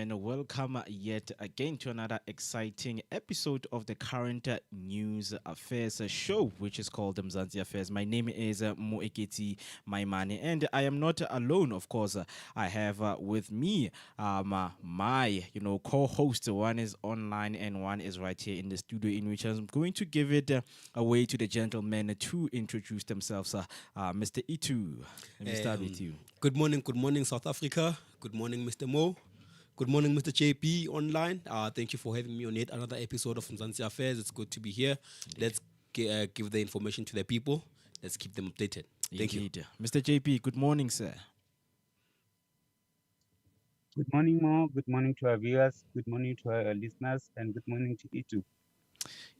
And welcome yet again to another exciting episode of the current news affairs show, which is called Mzansi Affairs. My name is Mkhwebane, and I am not alone. Of course, I have with me my co-host. One is online and one is right here in the studio, in which I'm going to give it away to the gentlemen to introduce themselves. Mr. Itu, let me start with you. Good morning, South Africa. Good morning, Mr. Mo. Good morning, Mr. JP online. Thank you for having me on yet another episode of Mzansi Affairs. It's good to be here. Indeed. Let's give the information to the people. Let's keep them updated. Thank you. Mr. JP, good morning, sir. Good morning, Mo. Good morning to our viewers. Good morning to our listeners. And good morning to you too.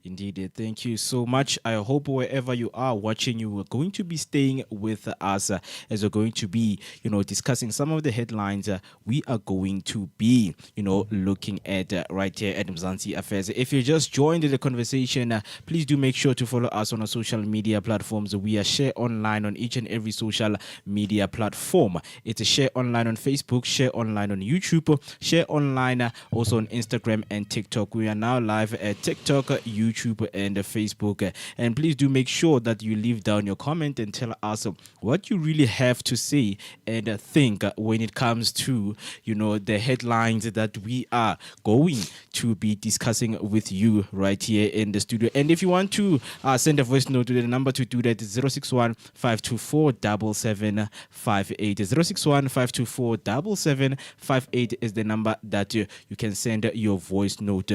Indeed, thank you so much. I hope wherever you are watching, you are going to be staying with us as we're going to be, discussing some of the headlines we are going to be, looking at right here at Mzansi Affairs. If you just joined the conversation, please do make sure to follow us on our social media platforms. We are Share Online on each and every social media platform. It's a Share Online on Facebook, Share Online on YouTube, Share Online also on Instagram and TikTok. We are now live at TikTok, YouTube, and Facebook. And please do make sure that you leave down your comment and tell us what you really have to say and think when it comes to, the headlines that we are going to be discussing with you right here in the studio. And if you want to send a voice note, to the number to do that is 061 524 7758. 061 524 7758 is the number that you can send your voice note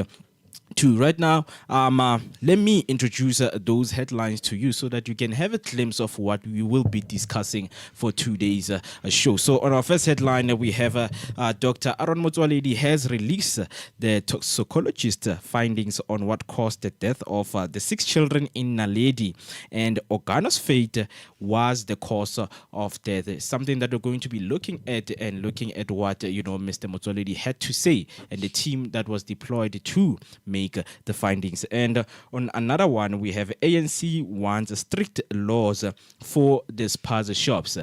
to. Right now, let me introduce those headlines to you so that you can have a glimpse of what we will be discussing for today's show. So on our first headline, we have Dr. Aaron Motsoaledi has released the toxicologist findings on what caused the death of the 6 children in Naledi, and organophosphate was the cause of death. Something that we're going to be looking at what Mr. Motsoaledi had to say and the team that was deployed to make the findings. And on another one, we have ANC wants strict laws for the spaza shops,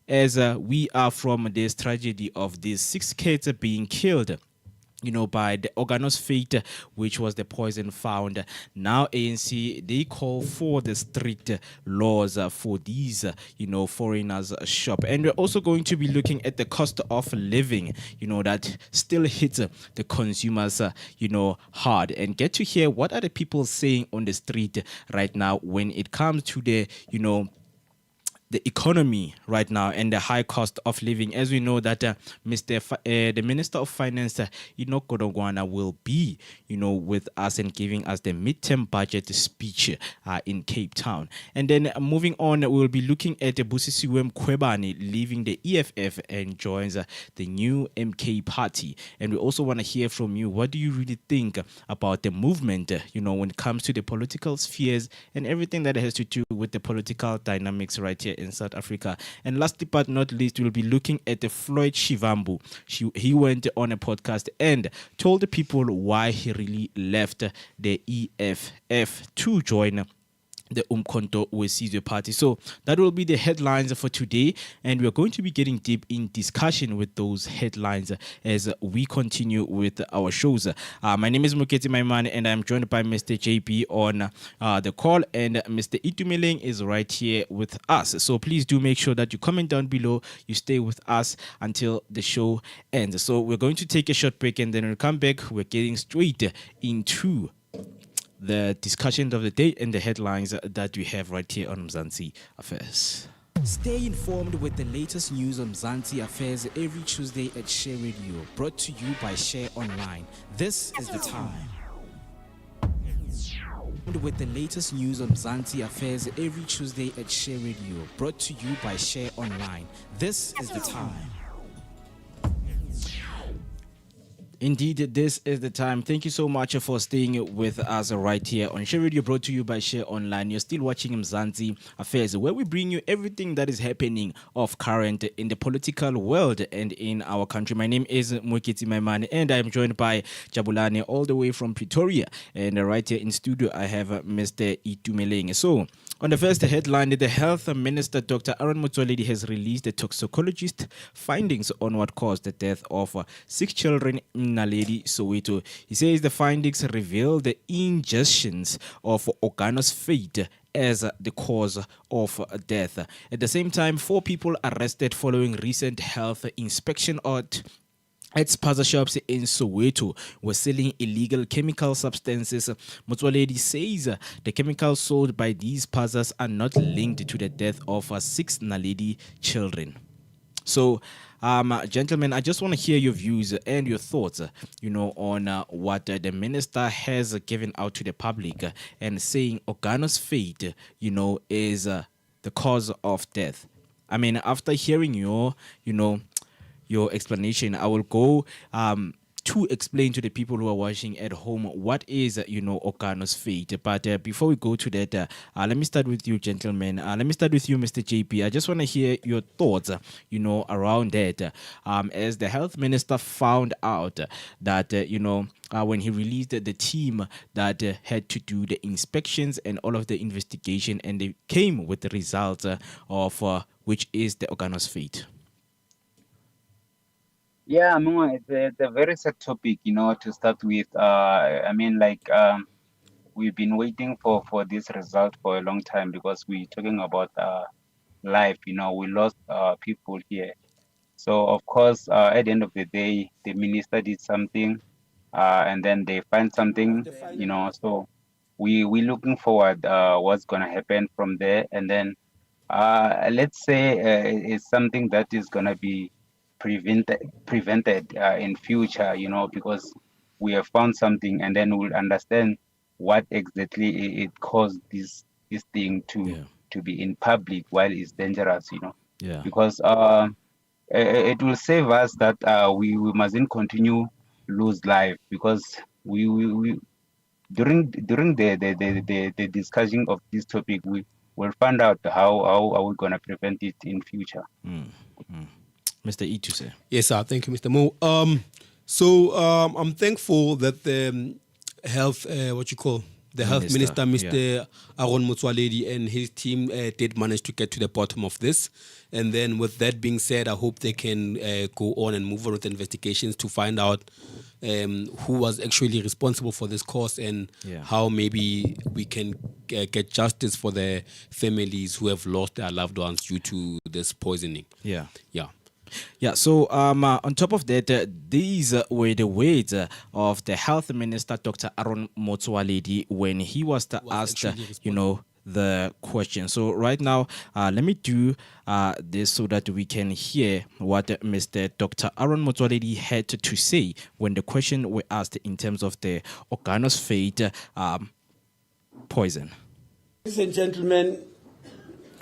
as we are from this tragedy of these 6 kids being killed by the organophosphate, which was the poison found. Now ANC, they call for the strict laws for these foreigners shop. And we're also going to be looking at the cost of living that still hits the consumers hard, and get to hear what are the people saying on the street right now when it comes to the the economy right now and the high cost of living. As we know that the Minister of Finance, Kodongwana, will be, with us and giving us the midterm budget speech in Cape Town. And then moving on, we'll be looking at Will Mkhwebane leaving the EFF and joins the new MK Party. And we also want to hear from you. What do you really think about the movement, when it comes to the political spheres and everything that has to do with the political dynamics right here in South Africa? And last but not least, we'll be looking at the Floyd Shivambu. He went on a podcast and told the people why he really left the EFF to join the Umkhonto Wesizwe Party. So that will be the headlines for today, and we're going to be getting deep in discussion with those headlines as we continue with our shows. My name is Mkhwebane, and I'm joined by Mr. JP on the call, and Mr. Itumeleng is right here with us. So please do make sure that you comment down below, you stay with us until the show ends. So we're going to take a short break, and then when we come back, we're getting straight into the discussions of the day and the headlines that we have right here on Mzansi Affairs. Stay informed with the latest news on Mzansi Affairs every Tuesday at Share Radio, brought to you by Share Online. This is the time. With the latest news on Mzansi Affairs every Tuesday at Share Radio, brought to you by Share Online. This is the time. Indeed, this is the time. Thank you so much for staying with us right here on Share Radio, brought to you by Share Online. You're still watching Mzansi Affairs, where we bring you everything that is happening of current in the political world and in our country. My name is Mkhwebane, and I'm joined by Jabulani all the way from Pretoria. And right here in studio, I have Mr. Itumeleng. So, on the first headline, the Health Minister Dr Aaron Motsoaledi has released the toxicologist findings on what caused the death of 6 children in Naledi, Soweto. He says the findings reveal the ingestions of organophosphate as the cause of death. At the same time, 4 people arrested following recent health inspection at spaza shops in Soweto were selling illegal chemical substances. Motsoaledi says the chemicals sold by these spazas are not linked to the death of 6 Naledi children. So, gentlemen, I just want to hear your views and your thoughts, on what the minister has given out to the public and saying organophosphate, is the cause of death. I mean, after hearing your explanation, I will go to explain to the people who are watching at home what is, organophosphate. But before we go to that, let me start with you, gentlemen. Let me start with you, Mr. JP. I just want to hear your thoughts, around that. As the health minister found out that, when he released the team that had to do the inspections and all of the investigation, and they came with the results of which is the organophosphate. Yeah, no, it's a very sad topic, to start with. We've been waiting for this result for a long time because we're talking about life, we lost people here. So, of course, at the end of the day, the minister did something and then they find something, so we're looking forward what's going to happen from there. And then let's say it's something that is going to be prevented in future, because we have found something, and then we'll understand what exactly it caused this thing to be in public while it's dangerous, Yeah. Because it will save us that we mustn't continue lose life, because we during the discussion of this topic we will find out how are we going to prevent it in future. Mr. Ituse. Yes, sir. Thank you, Mr. Mo. I'm thankful that the health, health minister, Mr. Aaron Motsoaledi, and his team did manage to get to the bottom of this. And then with that being said, I hope they can go on and move on with investigations to find out who was actually responsible for this cause, and how maybe we can get justice for the families who have lost their loved ones due to this poisoning. Yeah. Yeah, so on top of that, these were the words of the health minister, Dr. Aaron Motsoaledi, when he was asked, the question. So right now, let me do this so that we can hear what Mr. Dr. Aaron Motsoaledi had to say when the question was asked in terms of the organophosphate poison. Ladies and gentlemen,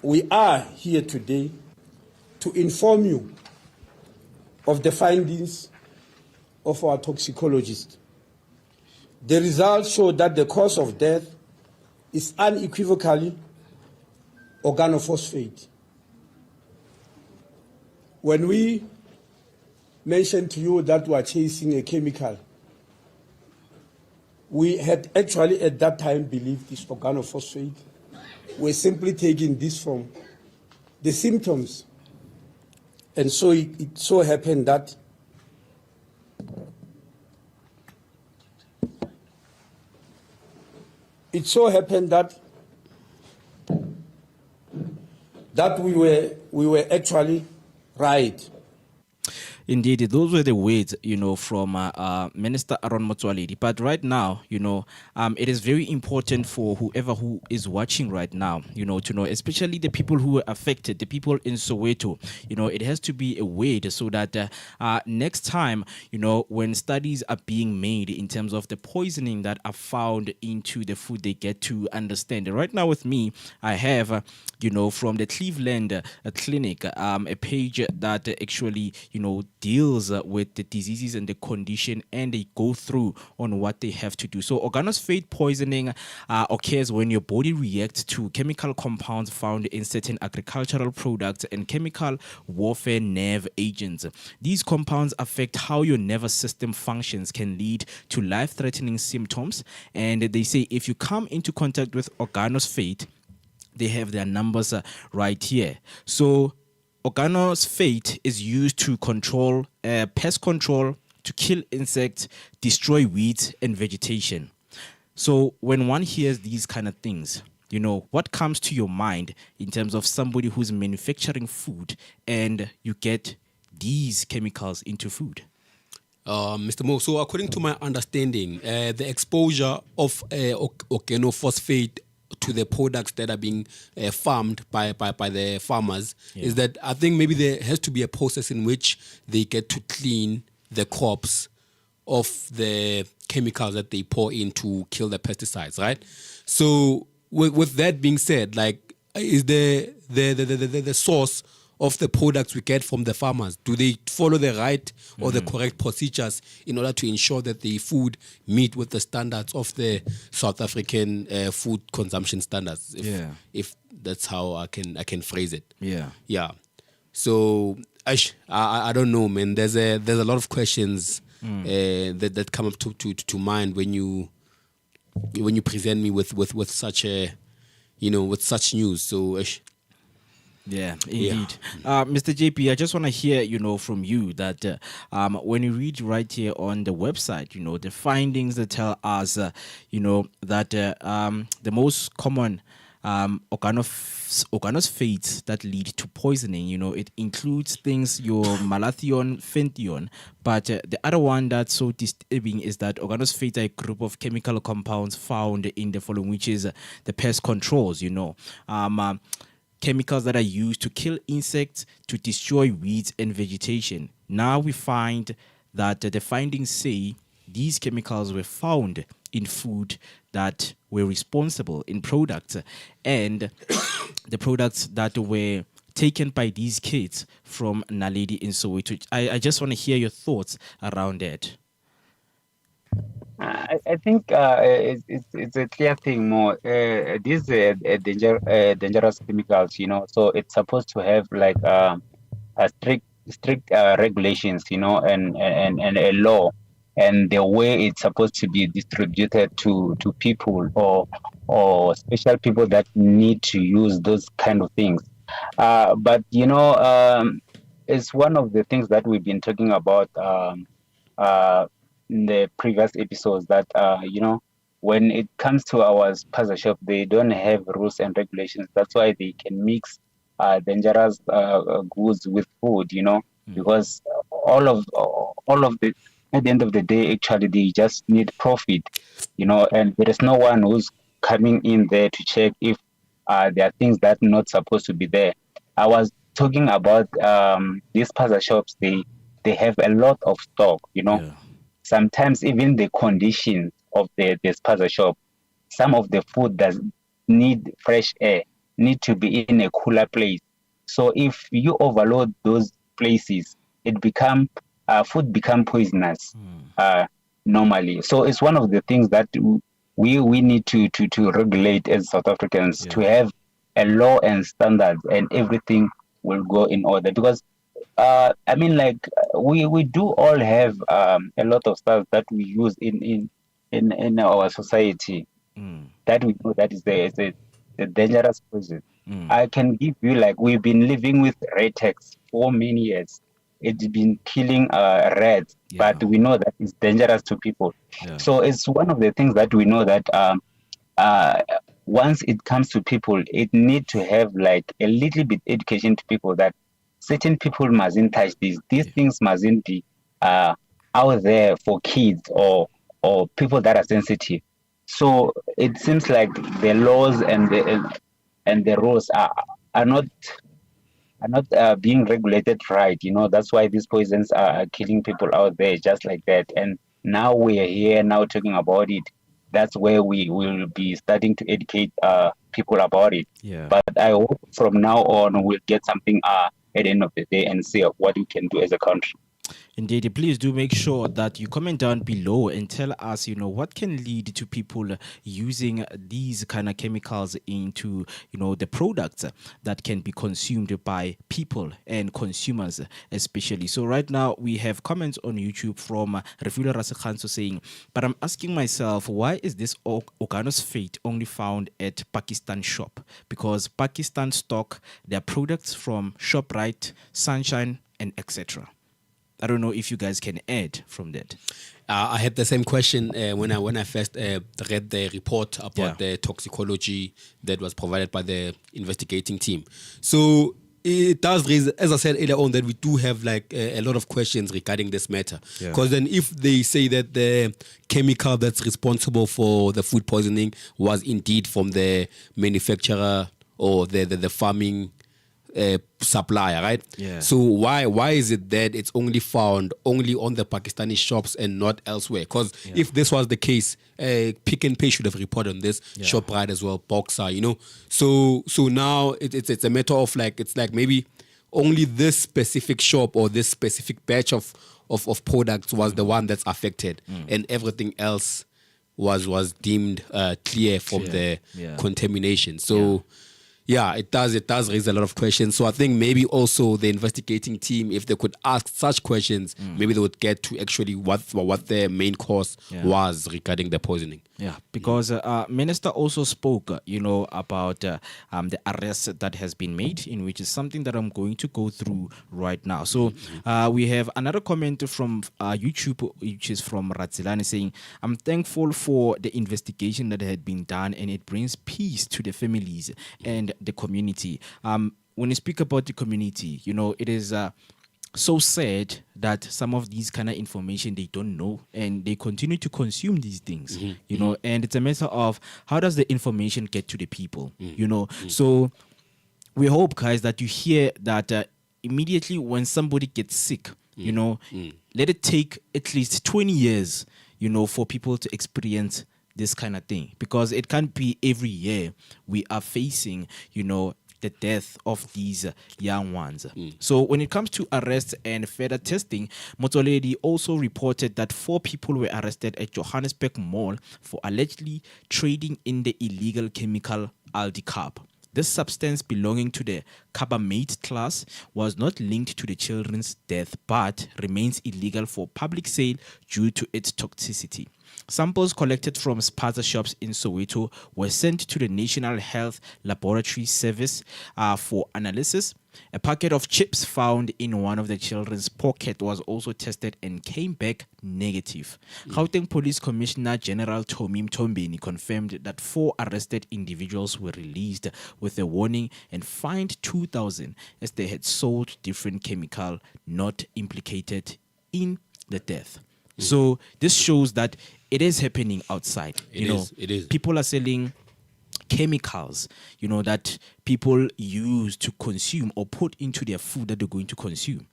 we are here today to inform you of the findings of our toxicologist. The results show that the cause of death is unequivocally organophosphate. When we mentioned to you that we are chasing a chemical, we had actually at that time believed this organophosphate. We're simply taking this from the symptoms. And so it so happened that we were actually right. Indeed, those were the words, from Minister Aaron Motsoaledi. But right now, it is very important for whoever who is watching right now, to know, especially the people who are affected, the people in Soweto. It has to be a word so that next time, when studies are being made in terms of the poisoning that are found into the food, they get to understand. Right now with me, I have, from the Cleveland Clinic, a page that actually, deals with the diseases and the condition, and they go through on what they have to do. So organophosphate poisoning occurs when your body reacts to chemical compounds found in certain agricultural products and chemical warfare nerve agents. These compounds affect how your nervous system functions, can lead to life-threatening symptoms, and they say if you come into contact with organophosphate, they have their numbers right here. So organophosphate is used to control pest control, to kill insects, destroy weeds and vegetation. So when one hears these kind of things, what comes to your mind in terms of somebody who's manufacturing food and you get these chemicals into food? Mr. Mo, so according to my understanding, the exposure of organophosphate to the products that are being farmed by the farmers is that I think maybe there has to be a process in which they get to clean the crops of the chemicals that they pour in to kill the pesticides, right? So with that being said, like, is the source of the products we get from the farmers, do they follow the right or the correct procedures in order to ensure that the food meet with the standards of the South African food consumption standards? If that's how I can phrase it. Yeah. So I don't know, man. There's a lot of questions that come up to mind when you present me with such a with such news. So. Yeah, indeed. Mr. JP, I just want to hear, from you that when you read right here on the website, the findings that tell us, that the most common organophosphates that lead to poisoning, it includes things, your malathion, fenthion, but the other one that's so disturbing is that organophosphate are a group of chemical compounds found in the following, which is the pest controls, chemicals that are used to kill insects, to destroy weeds and vegetation. Now we find that the findings say these chemicals were found in food that were responsible in products, and the products that were taken by these kids from Naledi in Soweto. I just want to hear your thoughts around that. I think it's a clear thing more. These dangerous chemicals, so it's supposed to have like a strict regulations, and a law, and the way it's supposed to be distributed to people or special people that need to use those kind of things. But it's one of the things that we've been talking about. In the previous episodes that when it comes to our spaza shop, they don't have rules and regulations. That's why they can mix dangerous goods with food, because all of the at the end of the day, actually they just need profit, and there is no one who's coming in there to check if there are things that are not supposed to be there. I was talking about these spaza shops. They have a lot of stock, Sometimes even the conditions of the spaza shop, some of the food does need fresh air, need to be in a cooler place. So if you overload those places, it food become poisonous normally. So it's one of the things that we need to regulate as South Africans, to have a law and standards, and everything will go in order, because we do all have a lot of stuff that we use in our society that we know that is the dangerous poison. I can give you, like, we've been living with latex for many years. It's been killing rats, but we know that it's dangerous to people. So it's one of the things that we know that once it comes to people, it need to have like a little bit education to people that certain people mustn't touch these. These things mustn't be out there for kids or people that are sensitive. So it seems like the laws and the rules are not being regulated right. That's why these poisons are killing people out there just like that. And now we are here now talking about it. That's where we will be starting to educate people about it. But I hope from now on we'll get something at the end of the day and see what we can do as a country. Indeed, please do make sure that you comment down below and tell us, what can lead to people using these kind of chemicals into, the products that can be consumed by people and consumers especially. So right now we have comments on YouTube from Refulo Rasekhanso saying, but I'm asking myself, why is this organophosphate only found at Pakistan shop? Because Pakistan stock their products from ShopRite, Sunshine, and etc. I don't know if you guys can add from that. I had the same question when I first read the report about the toxicology that was provided by the investigating team. So it does raise, as I said earlier on, that we do have like a lot of questions regarding this matter. Because then if they say that the chemical that's responsible for the food poisoning was indeed from the manufacturer or the farming supplier, right? Yeah. So why is it that it's only found only on the Pakistani shops and not elsewhere? Because if this was the case, Pick and Pay should have reported on this. ShopRite as well, Boxer, So now it's a matter of like, it's like maybe only this specific shop or this specific batch of products was the one that's affected, and everything else was deemed clear from the contamination. So. Yeah, it does raise a lot of questions. So I think maybe also the investigating team, if they could ask such questions, maybe they would get to actually what their main cause was regarding the poisoning. Yeah, because Minister also spoke, about the arrest that has been made, in which is something that I'm going to go through right now. So we have another comment from YouTube, which is from Ratzilani saying, I'm thankful for the investigation that had been done, and it brings peace to the families and the community. When you speak about the community, it is so sad that some of these kind of information they don't know, and they continue to consume these things, and it's a matter of how does the information get to the people, So we hope, guys, that you hear that immediately when somebody gets sick, let it take at least 20 years, for people to experience this kind of thing, because it can't be every year we are facing, the death of these young ones. So when it comes to arrests and further testing, Motsoaledi also reported that 4 people were arrested at Johannesburg Mall for allegedly trading in the illegal chemical Aldicarb. This substance belonging to the carbamate class was not linked to the children's death, but remains illegal for public sale due to its toxicity. Samples collected from spaza shops in Soweto were sent to the National Health Laboratory Service for analysis. A packet of chips found in one of the children's pocket was also tested and came back negative. Gauteng Police Commissioner General Tommy Mtombeni confirmed that 4 arrested individuals were released with a warning and fined 2,000 as they had sold different chemical not implicated in the death. So this shows that it is happening outside. It is. People are selling chemicals, that people use to consume or put into their food that they're going to consume.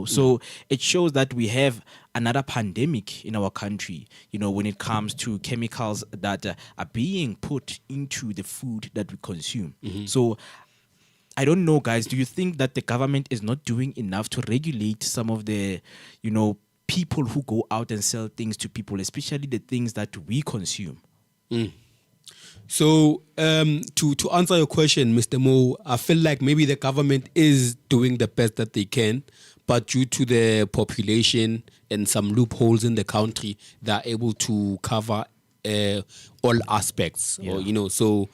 So it shows that we have another pandemic in our country, when it comes to chemicals that are being put into the food that we consume. So I don't know, guys, do you think that the government is not doing enough to regulate some of the, people who go out and sell things to people, especially the things that we consume? So to answer your question, Mr. Mo, I feel like maybe the government is doing the best that they can, but due to the population and some loopholes in the country, they're able to cover all aspects. So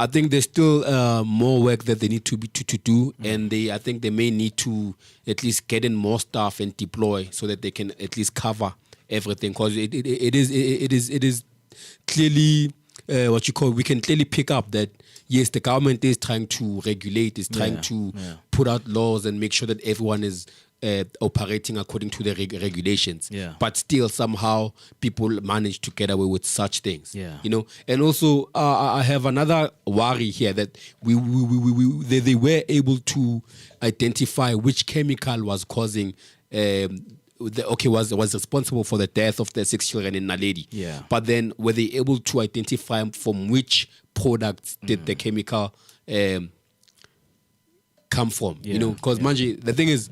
I think there's still more work that they need to do, and I think they may need to at least get in more staff and deploy so that they can at least cover everything, because it is clearly we can clearly pick up that yes, the government is trying to regulate, is trying to put out laws and make sure that everyone is operating according to the regulations. But still somehow people manage to get away with such things. And also I have another worry here that they were able to identify which chemical was causing was responsible for the death of the 6 children in Naledi. But then were they able to identify from which products did the chemical come from? Because Manji, the thing is,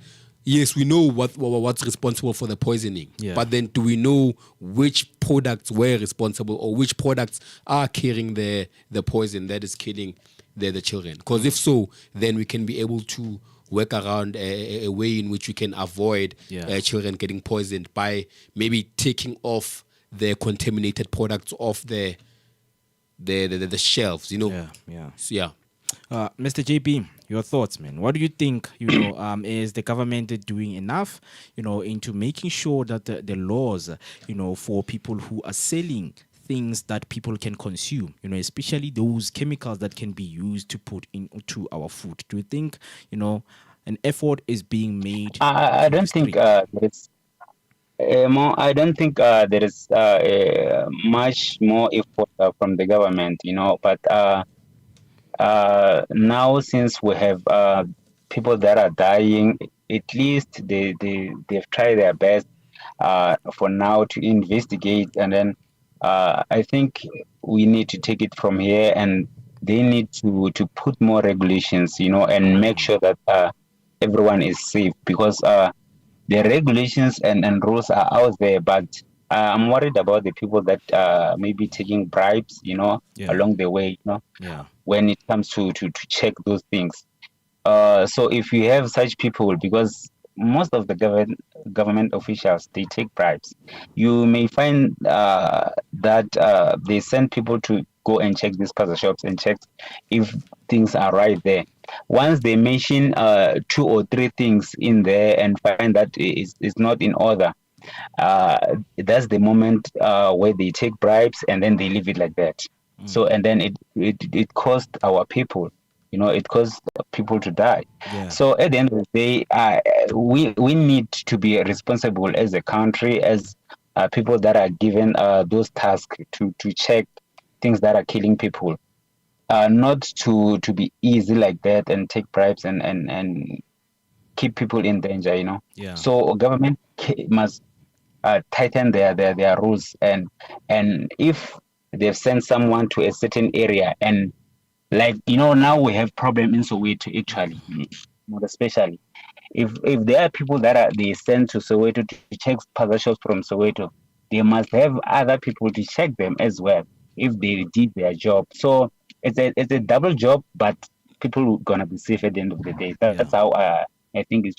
yes, we know what's responsible for the poisoning, Yeah. but then do we know which products were responsible or which products are carrying the poison that is killing the children? Because if so, then we can be able to work around a way in which we can avoid children getting poisoned by maybe taking off the contaminated products off the shelves, you know. Yeah. So, yeah. Mr. JP, your thoughts, man. What do you think, is the government doing enough, into making sure that the laws, for people who are selling things that people can consume, especially those chemicals that can be used to put into our food? Do you think, an effort is being made? I don't think there is. I don't think there is much more effort from the government, but now since we have people that are dying, at least they've tried their best for now to investigate, and then I think we need to take it from here, and they need to put more regulations, and make sure that everyone is safe, because the regulations and rules are out there, but I'm worried about the people that may be taking bribes, along the way, when it comes to check those things. So if you have such people, because most of the government officials, they take bribes, you may find that they send people to go and check these puzzle shops and check if things are right there. Once they mention 2 or 3 things in there and find that it's not in order, that's the moment where they take bribes and then they leave it like that. So, and then it cost our people, it caused people to die. So at the end of the day, we need to be responsible as a country, as people that are given those tasks to check things that are killing people, not to be easy like that and take bribes and keep people in danger. So government must tighten their rules, and if they've sent someone to a certain area, and like now we have problem in Soweto, actually, more especially if there are people that they sent to Soweto to check puzzle shops from Soweto, they must have other people to check them as well if they did their job. So it's a double job, but people are gonna be safe at the end of the day. That's how I think it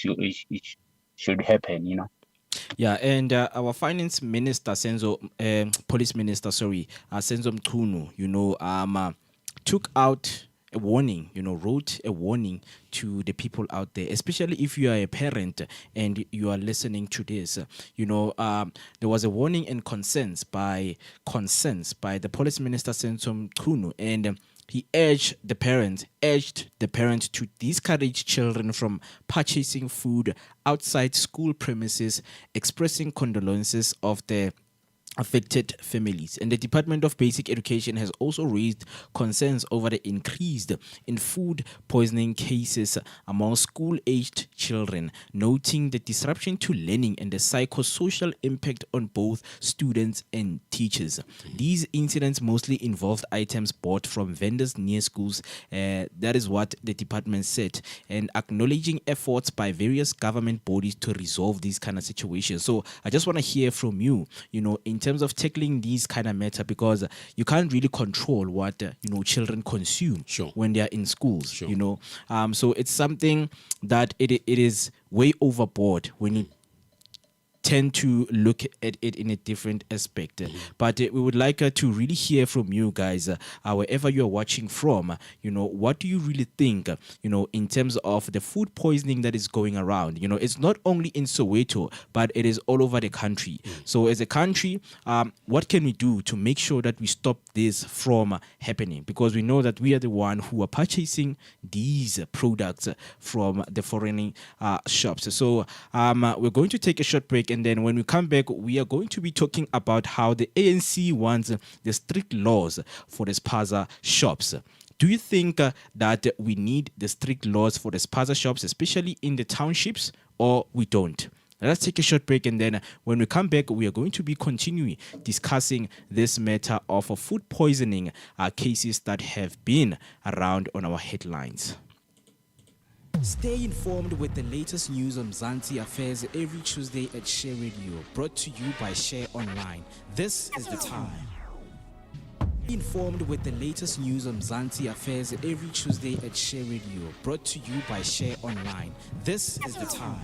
should happen. Yeah, and our finance minister, police minister, Senzo Mkhwebane, took out a warning, wrote a warning to the people out there, especially if you are a parent and you are listening to this. There was a warning and concerns by the police minister, Senzo Mkhwebane, and he urged the parents to discourage children from purchasing food outside school premises, expressing condolences of the affected families. And the Department of Basic Education has also raised concerns over the increase in food poisoning cases among school-aged children, noting the disruption to learning and the psychosocial impact on both students and teachers. These incidents mostly involved items bought from vendors near schools. That is what the department said, and acknowledging efforts by various government bodies to resolve these kind of situations. So I just want to hear from you, in terms of tackling these kind of matter, because you can't really control what children consume when they are in schools. So it's something that it is way overboard when you tend to look at it in a different aspect. But we would like to really hear from you guys, wherever you're watching from. What do you really think, in terms of the food poisoning that is going around? It's not only in Soweto, but it is all over the country. So as a country, what can we do to make sure that we stop this from happening? Because we know that we are the one who are purchasing these products from the foreign shops. So we're going to take a short break, and then when we come back, we are going to be talking about how the ANC wants the strict laws for the spaza shops. Do you think that we need the strict laws for the spaza shops, especially in the townships, or we don't? Let's take a short break, and then when we come back, we are going to be continuing discussing this matter of food poisoning cases that have been around on our headlines. Stay informed with the latest news on Mzansi affairs every Tuesday at Share Radio, brought to you by Share Online. This is the time. Stay informed with the latest news on Mzansi affairs every Tuesday at Share Radio, brought to you by Share Online. This is the time.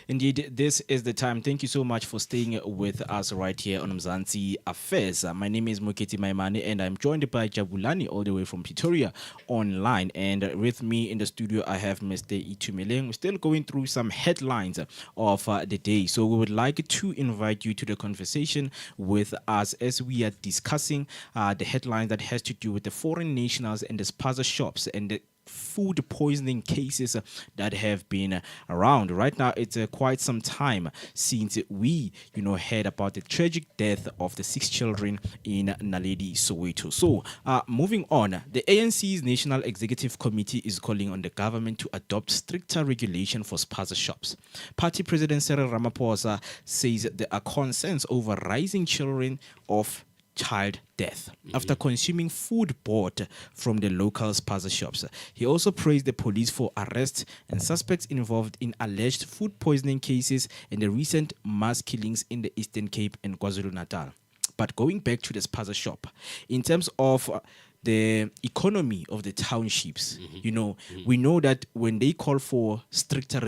Indeed, this is the time. Thank you so much for staying with us right here on Mzansi Affairs. My name is Mkhwebane Maimane, and I'm joined by Jabulani all the way from Pretoria online. And with me in the studio, I have Mr. Itumeleng. We're still going through some headlines of the day. So we would like to invite you to the conversation with us as we are discussing the headlines that has to do with the foreign nationals and the spaza shops and the food poisoning cases that have been around. Right now, it's quite some time since we, heard about the tragic death of the 6 children in Naledi, Soweto. So, moving on, the ANC's National Executive Committee is calling on the government to adopt stricter regulation for spaza shops. Party President Cyril Ramaphosa says there are concerns over rising children of child death after consuming food bought from the local spaza shops. He also praised the police for arrests and suspects involved in alleged food poisoning cases and the recent mass killings in the Eastern Cape and KwaZulu-Natal. But going back to the spaza shop, in terms of the economy of the townships, we know that when they call for stricter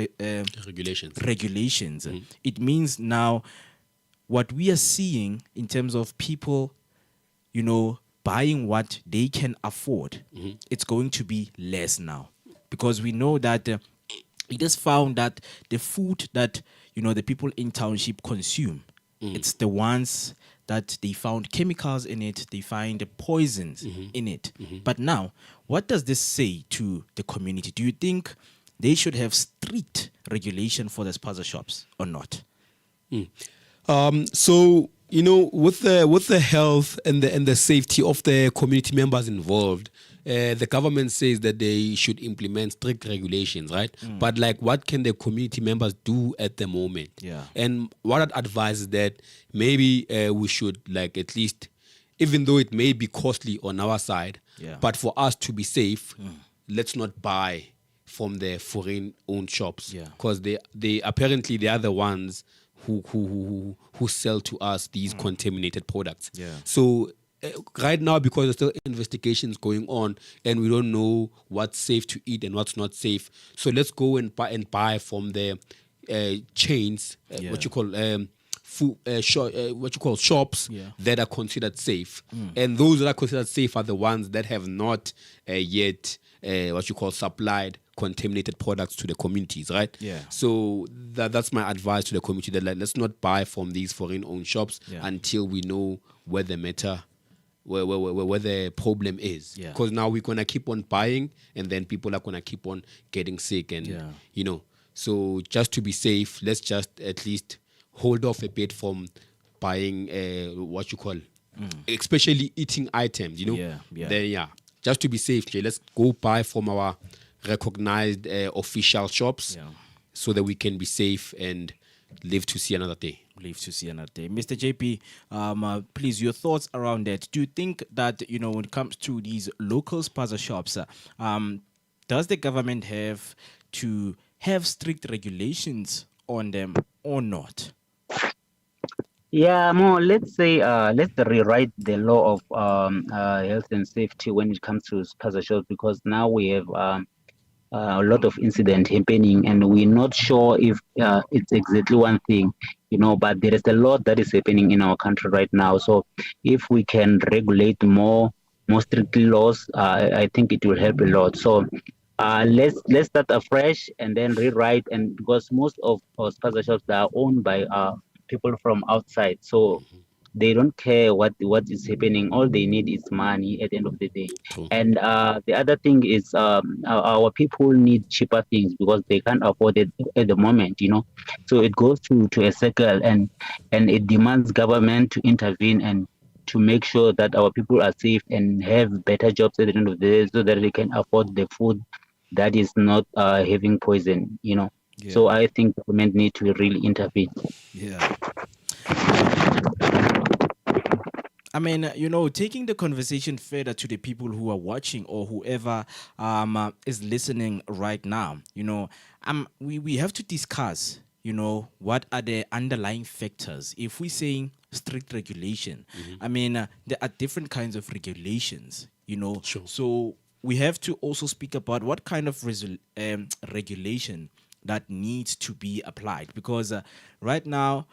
regulations, it means now what we are seeing in terms of people, buying what they can afford, it's going to be less now. Because we know that it is found that the food that, the people in township consume, it's the ones that they found chemicals in it, they find poisons in it. But now, what does this say to the community? Do you think they should have strict regulation for the spaza shops or not? So, with the health and the safety of the community members involved, the government says that they should implement strict regulations, right? But what can the community members do at the moment? Yeah. And what I'd advise is that maybe we should at least, even though it may be costly on our side, but for us to be safe, let's not buy from the foreign-owned shops, because they apparently they are the ones who sell to us these contaminated products. So right now, because there's still investigations going on and we don't know what's safe to eat and what's not safe, so let's go and buy from the chains, what you call shops that are considered safe. And those that are considered safe are the ones that have not yet supplied contaminated products to the communities, right? So that's my advice to the community, that let's not buy from these foreign-owned shops until we know where the matter, where the problem is. Because now we're gonna keep on buying, and then people are gonna keep on getting sick, and So just to be safe, let's just at least hold off a bit from buying especially eating items. Then just to be safe, let's go buy from our recognized official shops so that we can be safe and live to see another day. Mr. JP, please, your thoughts around that. Do you think that, when it comes to these local spaza shops, does the government have to have strict regulations on them or not? Yeah, more. Let's say let's rewrite the law of health and safety when it comes to spaza shops, because now we have a lot of incident happening, and we're not sure if it's exactly one thing, but there is a lot that is happening in our country right now. So if we can regulate more strictly laws, I think it will help a lot. So let's start afresh and then rewrite, and because most of our spaza shops are owned by people from outside, so they don't care what is happening. All they need is money at the end of the day. And the other thing is our people need cheaper things because they can't afford it at the moment, So it goes to a circle, and it demands government to intervene and to make sure that our people are safe and have better jobs at the end of the day, so that they can afford the food that is not having poison, So I think government need to really intervene. I mean, taking the conversation further to the people who are watching or whoever is listening right now, we have to discuss, what are the underlying factors. If we say strict regulation, I mean, there are different kinds of regulations, Sure. So we have to also speak about what kind of regulation that needs to be applied, because right now,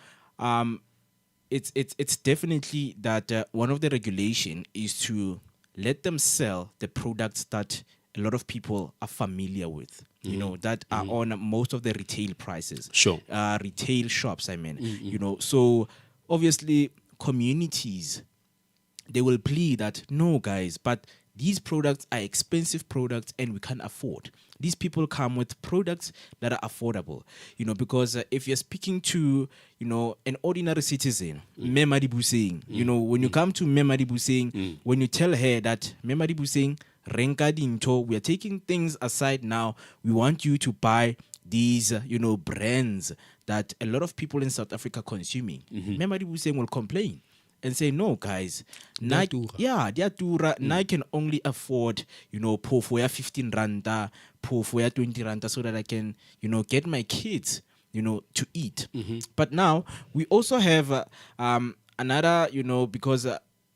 it's definitely that one of the regulation is to let them sell the products that a lot of people are familiar with, that are on most of the retail prices. Sure. Retail shops, I mean, so obviously communities, they will plead that no, guys, but these products are expensive products and we can't afford. These people come with products that are affordable, because if you're speaking to, an ordinary citizen, Memadi Busing, when you come to Memadi Busing, when you tell her that Memadi Busing, Renka Dinto, we are taking things aside now, we want you to buy these, brands that a lot of people in South Africa consuming, Memadi Busing will complain and say, no, guys, Nike, they are dura. Nike can only afford, po for 15 randa, po for 20 randa, so that I can, get my kids, to eat. But now we also have another, because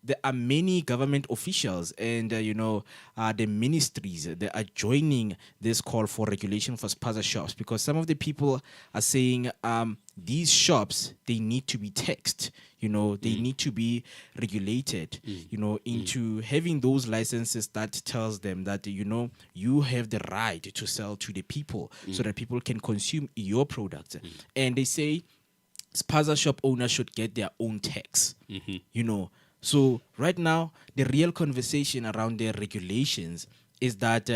there are many government officials and the ministries that are joining this call for regulation for spaza shops, because some of the people are saying these shops, they need to be taxed, they need to be regulated, into having those licenses that tells them that you have the right to sell to the people so that people can consume your products. And they say spaza shop owners should get their own tax, So right now, the real conversation around the regulations is that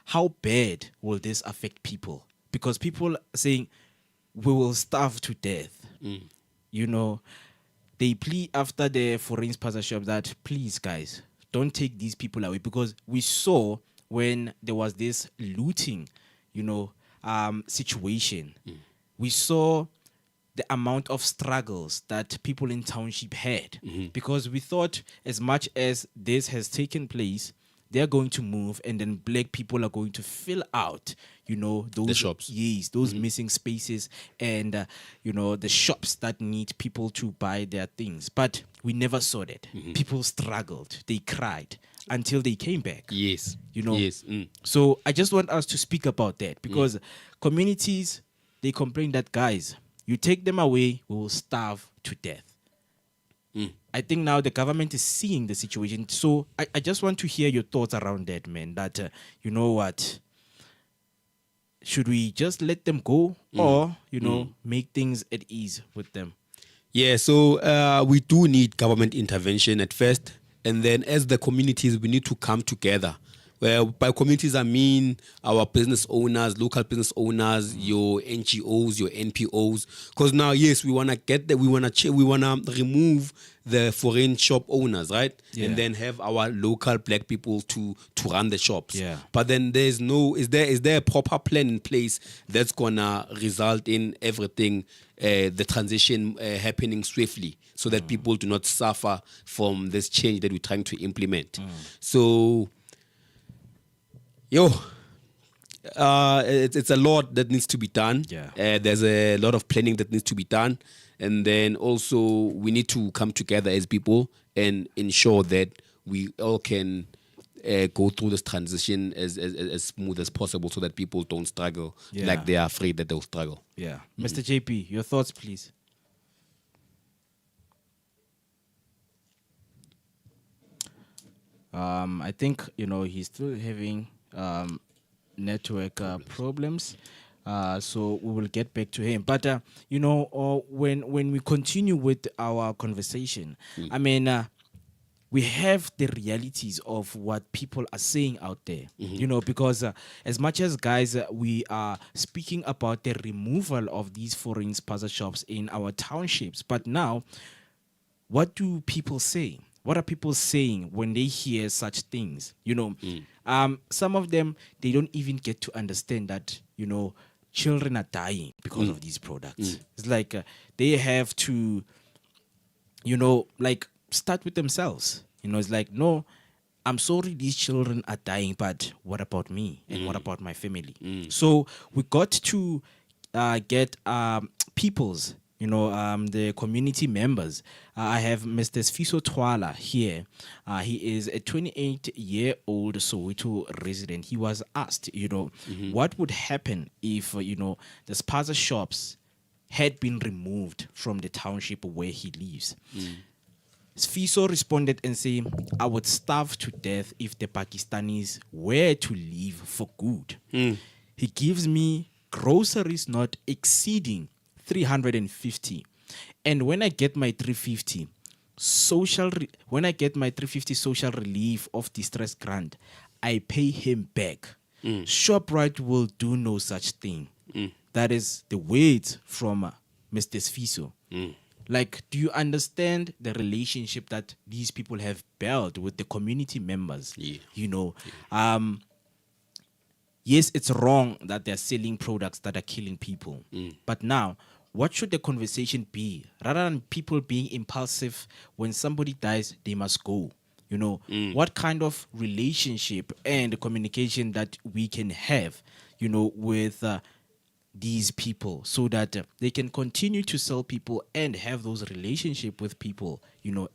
how bad will this affect people? Because people are saying we will starve to death. They plead after the foreign spaza shop that, please, guys, don't take these people away, because we saw when there was this looting, situation, we saw the amount of struggles that people in township had, because we thought as much as this has taken place, they're going to move and then black people are going to fill out, those the shops. Yes, those missing spaces and, the shops that need people to buy their things. But we never saw that. People struggled. They cried until they came back. Yes. Yes. So I just want us to speak about that, because communities, they complain that, guys, you take them away, we will starve to death. I think now the government is seeing the situation. So I just want to hear your thoughts around that, man. That, what? Should we just let them go or, make things at ease with them? Yeah, so we do need government intervention at first. And then as the communities, we need to come together. Well, by communities, I mean our business owners, local business owners, your NGOs, your NPOs. Because now, yes, we want to get that. We want to remove the foreign shop owners, right? Yeah. And then have our local black people to run the shops. Yeah. But then is there a proper plan in place that's gonna result in everything, the transition happening swiftly, so that people do not suffer from this change that we're trying to implement? So. It's a lot that needs to be done. Yeah. There's a lot of planning that needs to be done. And then also we need to come together as people and ensure that we all can go through this transition as smooth as possible, so that people don't struggle like they are afraid that they'll struggle. Yeah. Mr. JP, your thoughts, please. I think, he's still having network problems, so we will get back to him. But when we continue with our conversation, I mean, we have the realities of what people are saying out there, because as much as, guys, we are speaking about the removal of these foreign spaza shops in our townships, but now, what do people say? What are people saying when they hear such things? Some of them, they don't even get to understand that, children are dying because of these products. It's like they have to, start with themselves. It's like, no, I'm sorry these children are dying, but what about me? And what about my family? So we got to get people's, the community members. I have Mr. Sfiso Twala here. He is a 28-year-old Soweto resident. He was asked, what would happen if, the spaza shops had been removed from the township where he lives. Sfiso responded and said, I would starve to death if the Pakistanis were to leave for good. He gives me groceries not exceeding 350. And when I get my 350 social relief of distress grant, I pay him back. ShopRite will do no such thing. That is the words from Mr. Sfiso. Like, do you understand the relationship that these people have built with the community members? Yes, it's wrong that they're selling products that are killing people. But now, what should the conversation be? Rather than people being impulsive, when somebody dies, they must go. What kind of relationship and communication that we can have, with these people, so that they can continue to sell people and have those relationship with people,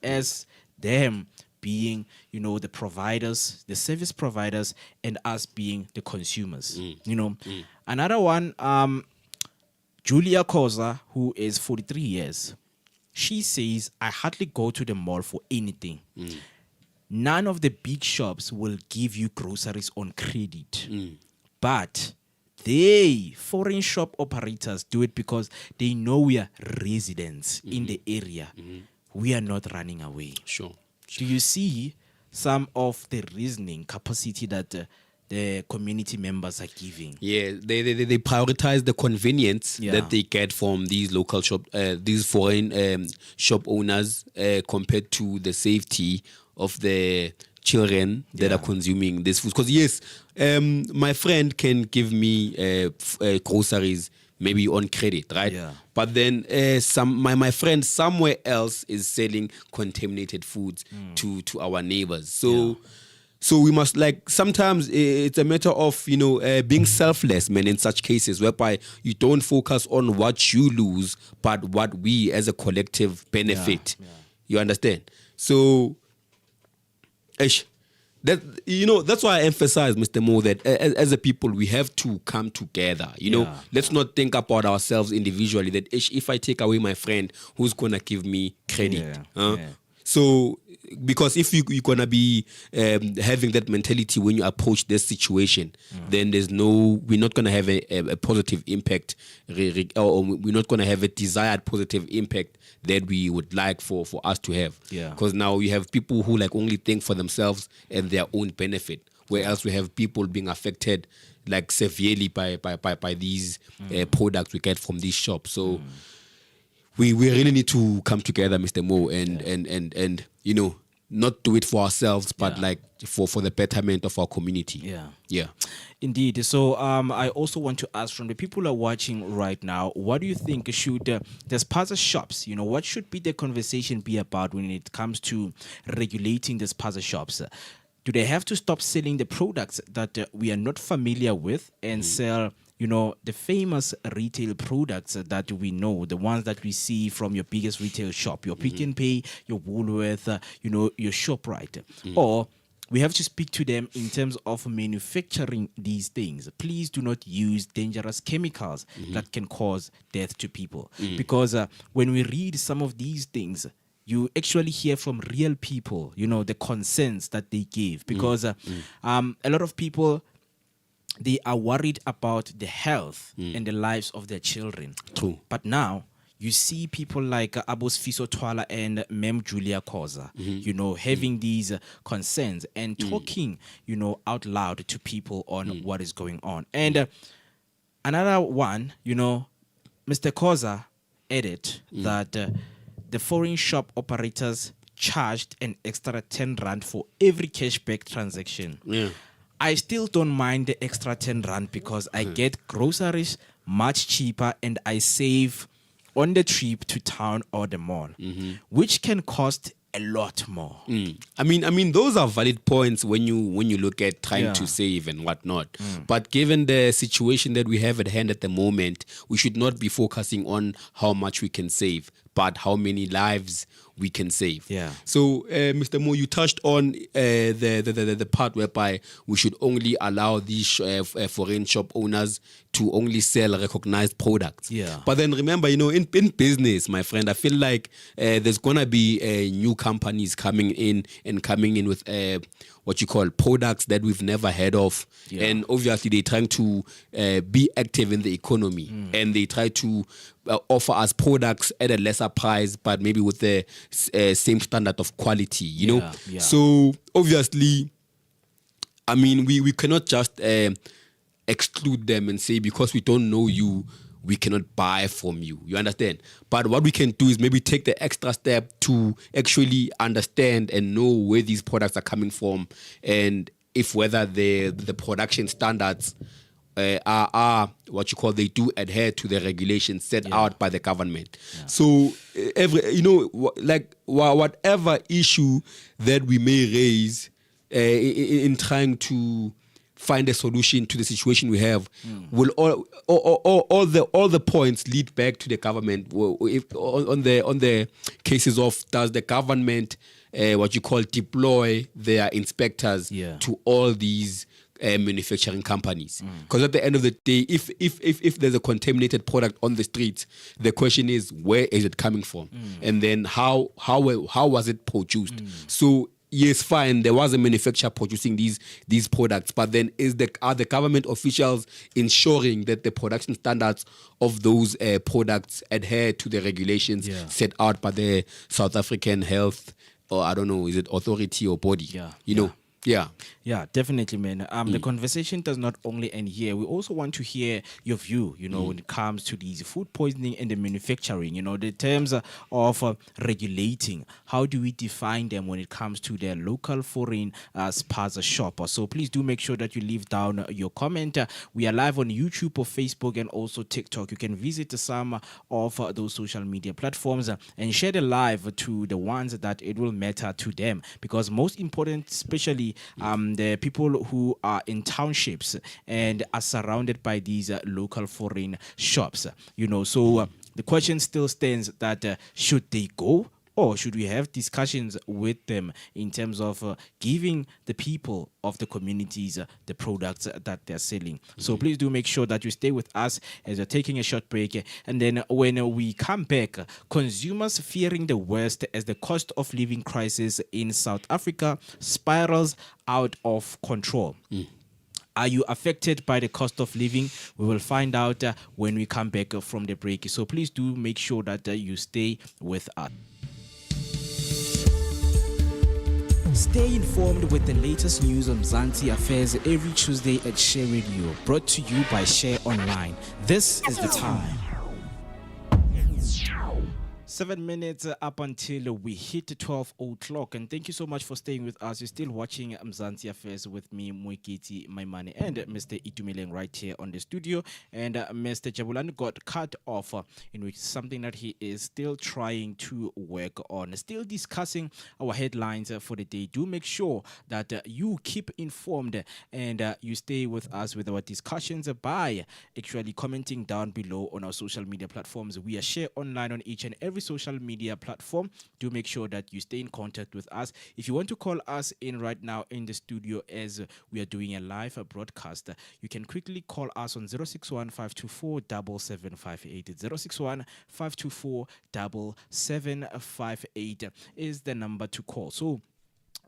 as them being, the providers, the service providers, and us being the consumers. Another one, Julia Koza, who is 43 years, she says, I hardly go to the mall for anything. None of the big shops will give you groceries on credit, but foreign shop operators do it because they know we are residents in the area. We are not running away. Sure. Do you see some of the reasoning capacity that the community members are giving? Yeah, they prioritize the convenience that they get from these local these foreign shop owners compared to the safety of the children that are consuming this food. Because yes, my friend can give me groceries maybe on credit, right? Yeah. But then my friend somewhere else is selling contaminated foods to our neighbors. So we must, like, sometimes it's a matter of, being selfless, man, in such cases, whereby you don't focus on what you lose, but what we as a collective benefit. You understand? So, that's why I emphasize, Mr. Mo, that as a people, we have to come together. Let's not think about ourselves individually, that if I take away my friend, who's going to give me credit? So, because if you're going to be having that mentality when you approach this situation, then we're not going to have a positive impact, or we're not going to have a desired positive impact that we would like for us to have. Because now you have people who only think for themselves and their own benefit, whereas we have people being affected severely by these products we get from these shops. So we really need to come together, Mr. Mo, and not do it for ourselves, but for the betterment of our community. Yeah. Indeed. So I also want to ask, from the people who are watching right now, what do you think should the spaza shops, what should be the conversation be about when it comes to regulating the spaza shops? Do they have to stop selling the products that we are not familiar with and sell, the famous retail products that we know, the ones that we see from your biggest retail shop, your Pick and Pay, your Woolworth, your ShopRite? Or we have to speak to them in terms of manufacturing these things. Please do not use dangerous chemicals that can cause death to people. Because when we read some of these things, you actually hear from real people, the concerns that they give. Because a lot of people, they are worried about the health and the lives of their children. True. But now, you see people like Abos Fiso Twala and Mem Julia Koza, having these concerns and talking, out loud to people on what is going on. And another one, Mr. Koza added that the foreign shop operators charged an extra 10 rand for every cashback transaction. I still don't mind the extra 10 rand because I get groceries much cheaper and I save on the trip to town or the mall, which can cost a lot more. I mean, those are valid points when you look at trying Yeah. to save and whatnot. But given the situation that we have at hand at the moment, we should not be focusing on how much we can save, but how many lives we can save. Yeah. So, Mr. Mo, you touched on the part whereby we should only allow these foreign shop owners to only sell recognized products. Yeah. But then remember, in business, my friend, I feel like there's gonna be new companies coming in with what you call products that we've never heard of, Yeah. and obviously they're trying to be active in the economy, and they try to offer us products at a lesser price, but maybe with the same standard of quality. You know, Yeah. so obviously, I mean, we cannot just exclude them and say because we don't know you, we cannot buy from you. You understand? But what we can do is maybe take the extra step to actually understand and know where these products are coming from, and if whether the production standards are what you call, they do adhere to the regulations set out by the government. So whatever issue that we may raise in trying to find a solution to the situation we have, will all the points lead back to the government. If on the cases of, does the government what you call deploy their inspectors to all these manufacturing companies? Because at the end of the day, if there's a contaminated product on the streets, the question is, where is it coming from, and then how was it produced? So yes, fine, there was a manufacturer producing these products, but then are the government officials ensuring that the production standards of those products adhere to the regulations set out by the South African Health, or I don't know, is it authority or body? Yeah, definitely, man. The conversation does not only end here. We also want to hear your view, when it comes to these food poisoning and the manufacturing, the terms of regulating. How do we define them when it comes to their local foreign spaza shop? So please do make sure that you leave down your comment. We are live on YouTube or Facebook and also TikTok. You can visit some of those social media platforms and share the live to the ones that it will matter to them, because most important, especially the people who are in townships and are surrounded by these local foreign shops, so the question still stands that should they go, or should we have discussions with them in terms of giving the people of the communities the products that they're selling? So please do make sure that you stay with us as we're taking a short break. And then when we come back, consumers fearing the worst as the cost of living crisis in South Africa spirals out of control. Are you affected by the cost of living? We will find out when we come back from the break. So please do make sure that you stay with us. Stay informed with the latest news on Mzansi Affairs every Tuesday at Share Radio, brought to you by Share Online. This is the time. 7 minutes up until we hit 12 o'clock, and thank you so much for staying with us. You're still watching Mzansi Affairs with me, Mwekiti Maimane, and Mr. Itumeleng right here on the studio. And Mr. Jabulani got cut off, in which something that he is still trying to work on. Still discussing our headlines for the day. Do make sure that you keep informed and you stay with us with our discussions by actually commenting down below on our social media platforms. We are Share Online on each and every social media platform. Do make sure that you stay in contact with us. If you want to call us in right now in the studio as we are doing a live broadcast, you can quickly call us on 061-524-7758. It's 061-524-7758 is the number to call. So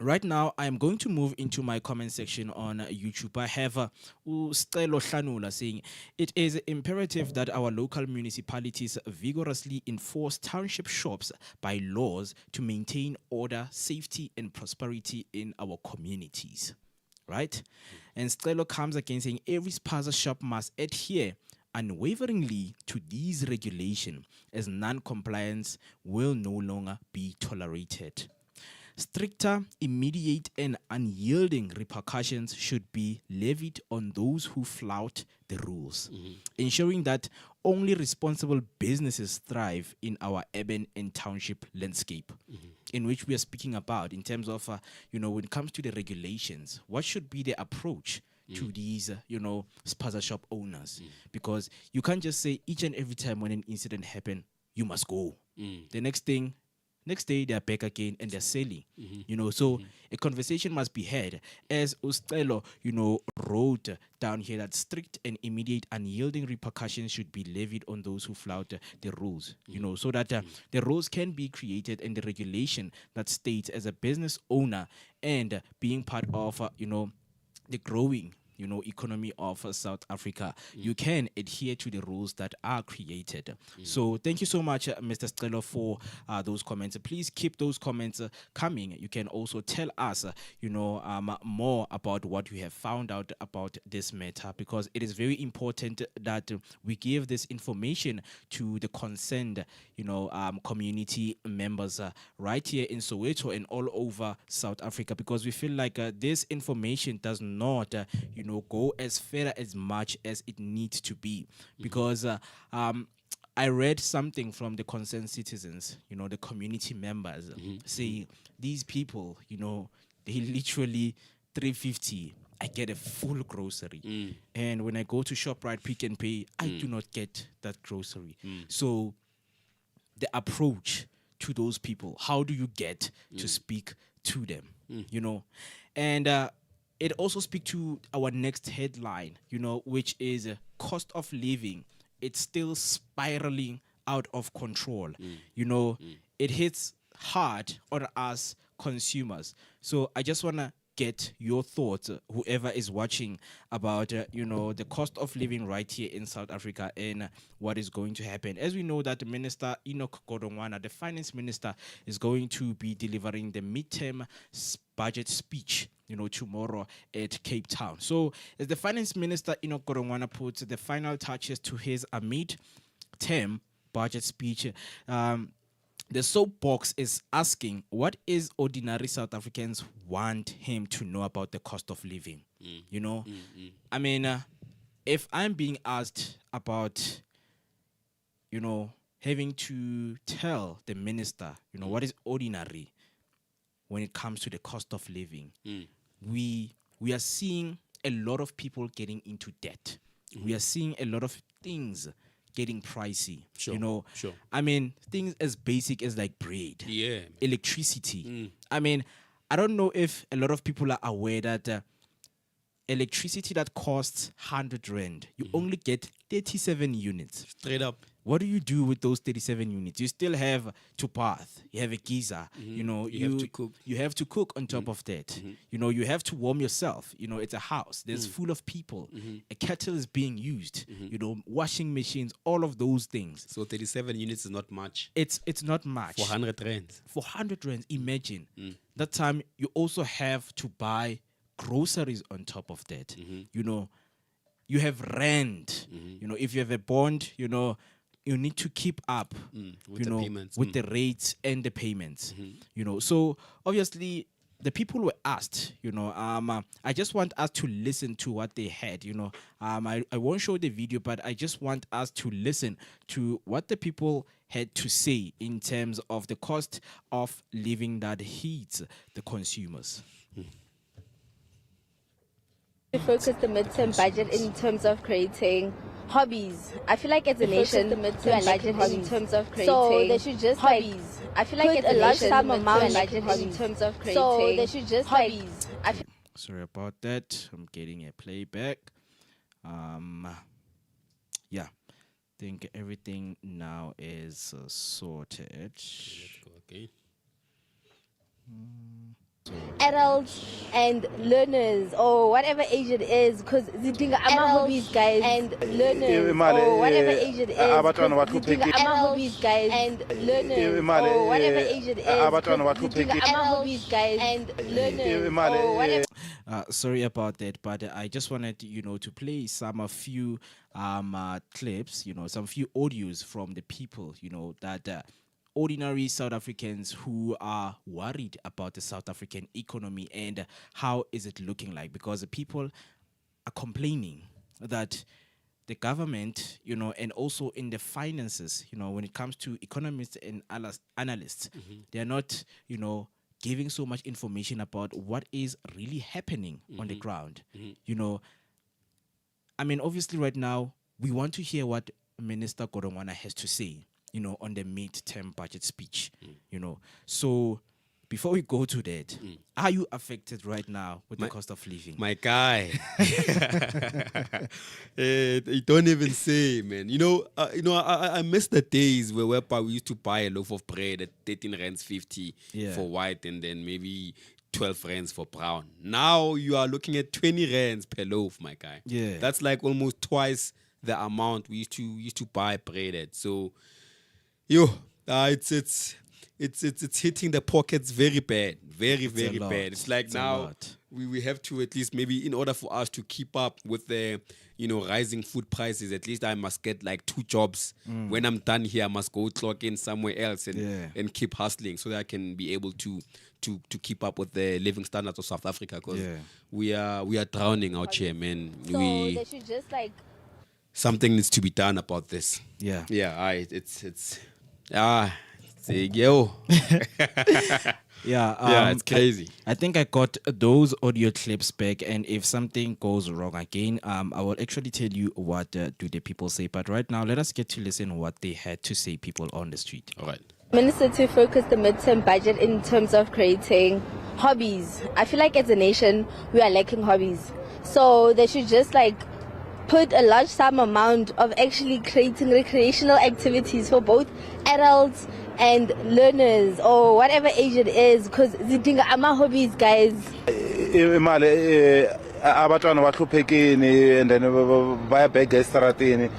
right now, I am going to move into my comment section on YouTube. I have Stelo Hlanula saying, it is imperative that our local municipalities vigorously enforce township shops by laws to maintain order, safety, and prosperity in our communities. Right? And Stelo comes again saying, every spaza shop must adhere unwaveringly to these regulations, as non-compliance will no longer be tolerated. Stricter, immediate, and unyielding repercussions should be levied on those who flout the rules, ensuring that only responsible businesses thrive in our urban and township landscape. in which we are speaking about in terms of, when it comes to the regulations, what should be the approach to these, spaza shop owners? Because you can't just say each and every time when an incident happens, you must go. The next day they're back again and they're selling. So a conversation must be had, as Ustelo, wrote down here, that strict and immediate unyielding repercussions should be levied on those who flout the rules, so that the rules can be created, and the regulation that states, as a business owner and being part of the growing economy of South Africa, you can adhere to the rules that are created. So thank you so much, Mr. Stelo, for those comments. Please keep those comments coming. You can also tell us, more about what you have found out about this matter, because it is very important that we give this information to the concerned, community members right here in Soweto and all over South Africa, because we feel like this information does not, go as fair as much as it needs to be, because I read something from the concerned citizens, the community members, saying these people, they literally 350. I get a full grocery, and when I go to ShopRite, Pick and Pay, I do not get that grocery. So the approach to those people, how do you get to speak to them, and it also speaks to our next headline, which is cost of living. It's still spiraling out of control. It hits hard on us consumers. So I just want to get your thoughts, whoever is watching, about the cost of living right here in South Africa and what is going to happen. As we know that Minister Enoch Godongwana, the finance minister, is going to be delivering the midterm budget speech tomorrow at Cape Town. So as the finance minister Enoch Godongwana puts the final touches to his mid-term budget speech, the soapbox is asking, what is ordinary South Africans want him to know about the cost of living? I mean, if I'm being asked about, having to tell the minister, what is ordinary when it comes to the cost of living, we are seeing a lot of people getting into debt. We are seeing a lot of things getting pricey. Sure. I mean, things as basic as like bread, electricity. I mean, I don't know if a lot of people are aware that electricity that costs 100 rand, you only get 37 units. Straight up. What do you do with those 37 units? You still have to bath. You have a geyser. You have to cook. You have to cook on top of that. You have to warm yourself. It's a house. There's full of people. A kettle is being used. Washing machines, all of those things. So 37 units is not much. It's not much. 400 rand. 400 rand, imagine. That time you also have to buy groceries on top of that. You have rent. If you have a bond, you need to keep up, with the payments. with the rates and the payments. So obviously the people were asked, I just want us to listen to what they had, I won't show the video, but I just want us to listen to what the people had to say in terms of the cost of living that hits the consumers. We focus the midterm budget in terms of creating hobbies. I feel like as a nation, the midterm budget in terms of creating so they should just hobbies. I feel like as a nation, some amount budget in terms of creating so they should just hobbies. Sorry about that. I'm getting a playback. Yeah, I think everything now is sorted. Let's go again. Adults and learners or whatever age it is, because hobbies, guys, and learners or whatever age it is, hobbies, guys, and learners or whatever age it is, hobbies, guys, and learners or whatever. Sorry about that, but I just wanted to play some few clips, some few audios from the people, that ordinary South Africans who are worried about the South African economy and how is it looking like, because the people are complaining that the government, and also in the finances, when it comes to economists and analysts, they are not, giving so much information about what is really happening on the ground. I mean, obviously right now, we want to hear what Minister Godongwana has to say, on the mid-term budget speech, So before we go to that, are you affected right now with the cost of living? My guy. You don't even say, man. I miss the days whereby we used to buy a loaf of bread at 13 rands 50 for white and then maybe 12 rands for brown. Now you are looking at 20 rands per loaf, my guy. Yeah. That's like almost twice the amount we used to buy bread at. So, it's hitting the pockets very bad, very bad. It's like now we have to, at least maybe in order for us to keep up with the rising food prices, at least I must get like 2 jobs. When I'm done here, I must go clock in somewhere else and keep hustling so that I can be able to keep up with the living standards of South Africa, because we are drowning out here, man. So they should just something needs to be done about this. Yeah. It's it's crazy. I think I got those audio clips back, and if something goes wrong again, I will actually tell you what do the people say. But right now, let us get to listen what they had to say, people on the street. All right. Minister, to focus the midterm budget in terms of creating hobbies. I feel like as a nation, we are lacking hobbies. So they should just put a large sum amount of actually creating recreational activities for both adults and learners or whatever age it is, because zidinga ama hobbies, guys. Imali abatwana bahluphekile and then bayabhega estrateni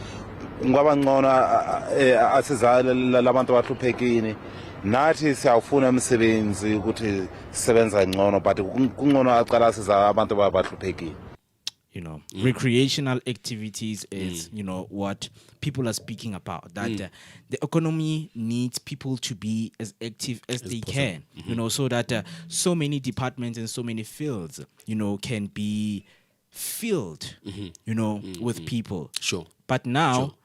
ngoba ngcono asiza labantu bahluphekile. Nathi siyafuna umsebenzi ukuthi sisebenza ngcono, but kungcono aqala asiza abantu bahluphekile. Recreational activities is, what people are speaking about, that the economy needs people to be as active as they can, so that so many departments and so many fields, can be filled, with people. Sure. But now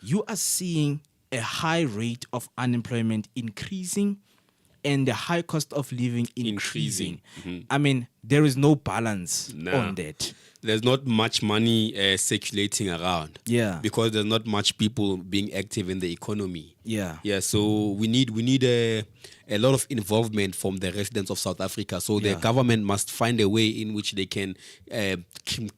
you are seeing a high rate of unemployment increasing and the high cost of living increasing. I mean, there is no balance on that. There's not much money circulating around. Yeah. Because there's not much people being active in the economy. Yeah. Yeah. So we need a lot of involvement from the residents of South Africa. So the government must find a way in which they can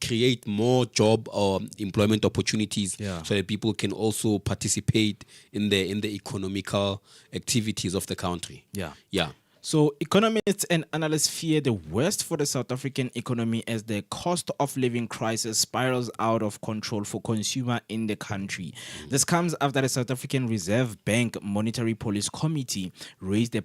create more job or employment opportunities, so that people can also participate in the economical activities of the country. Yeah. Yeah. So economists and analysts fear the worst for the South African economy as the cost of living crisis spirals out of control for consumer in the country. This comes after the South African Reserve Bank Monetary Policy Committee raised the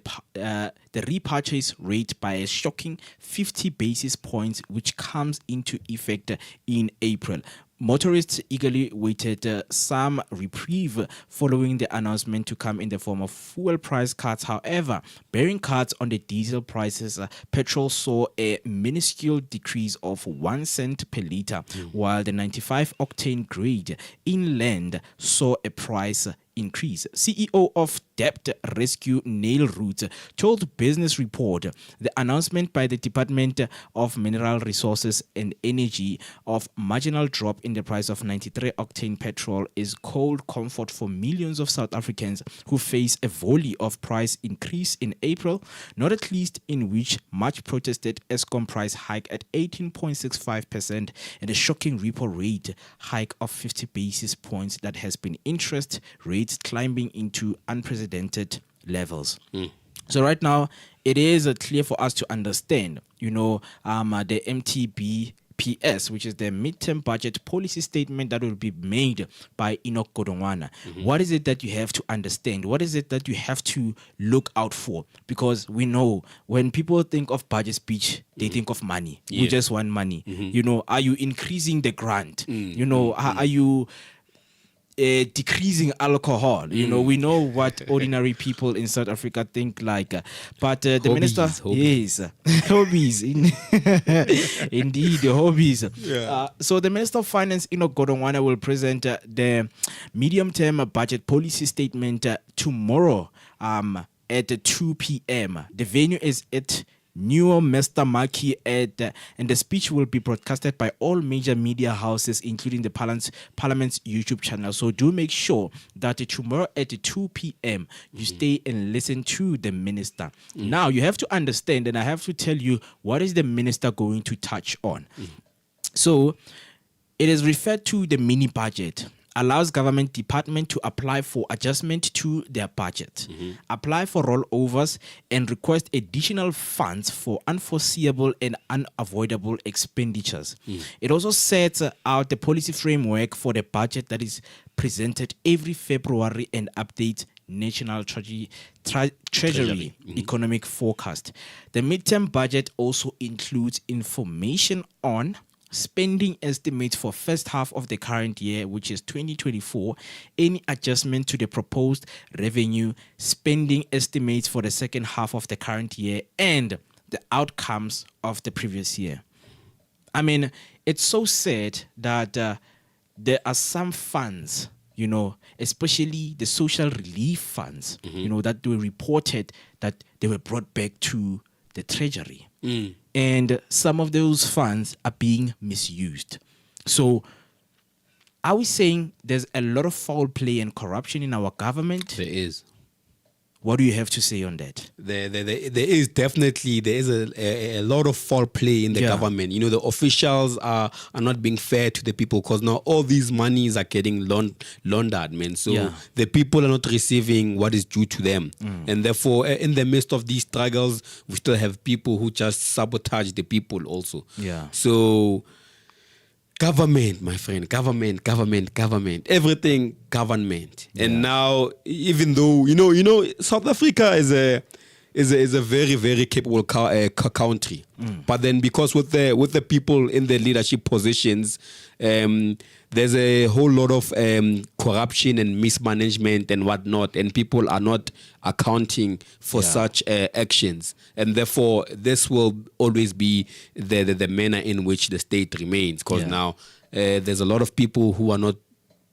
repurchase rate by a shocking 50 basis points, which comes into effect in April. Motorists eagerly waited some reprieve following the announcement to come in the form of fuel price cuts. However, bearing cuts on the diesel prices, petrol saw a minuscule decrease of 1 cent per litre, while the 95-octane grade inland saw a price increase. CEO of Debt Rescue Neil Root told Business Report the announcement by the Department of Mineral Resources and Energy of marginal drop in the price of 93-octane petrol is cold comfort for millions of South Africans who face a volley of price increase in April, not at least in which much protested Eskom price hike at 18.65% and a shocking repo rate hike of 50 basis points that has been interest rates climbing into unprecedented levels. So right now, it is clear for us to understand, the MTBPS, which is the midterm budget policy statement that will be made by Enoch Godongwana. What is it that you have to understand? What is it that you have to look out for? Because we know when people think of budget speech, they think of money. We just want money. Are you increasing the grant? Are you... decreasing alcohol. You know, we know what ordinary people in South Africa think like. But the minister, yes, hobbies, indeed, hobbies. Yeah. So the Minister of Finance, Enoch Godongwana, will present the medium-term budget policy statement tomorrow at 2 p.m. The venue is at New Mr. Maki and the speech will be broadcasted by all major media houses, including the Parliament's YouTube channel. So do make sure that tomorrow at 2 p.m. you stay and listen to the minister. Now, you have to understand, and I have to tell you, what is the minister going to touch on? So it is referred to the mini budget. Allows government department to apply for adjustment to their budget, apply for rollovers, and request additional funds for unforeseeable and unavoidable expenditures. It also sets out the policy framework for the budget that is presented every February and updates National Treasury economic forecast. The midterm budget also includes information on spending estimates for first half of the current year, which is 2024, any adjustment to the proposed revenue, spending estimates for the second half of the current year, and the outcomes of the previous year. I mean, it's so sad that there are some funds, you know, especially the social relief funds, you know, that were reported that they were brought back to the treasury. And some of those funds are being misused. So are we saying there's a lot of foul play and corruption in our government? There is. What do you have to say on that? There is definitely a lot of foul play in the government. You know, the officials are not being fair to the people because now all these monies are getting laundered, man. So the people are not receiving what is due to them. And therefore, in the midst of these struggles, we still have people who just sabotage the people also. So government, my friend, government, everything government. And now, even though, you know, South Africa is a very, very capable country. But then because with the people in the leadership positions, there's a whole lot of corruption and mismanagement and whatnot, and people are not accounting for such actions. And therefore, this will always be the manner in which the state remains, because now there's a lot of people who are not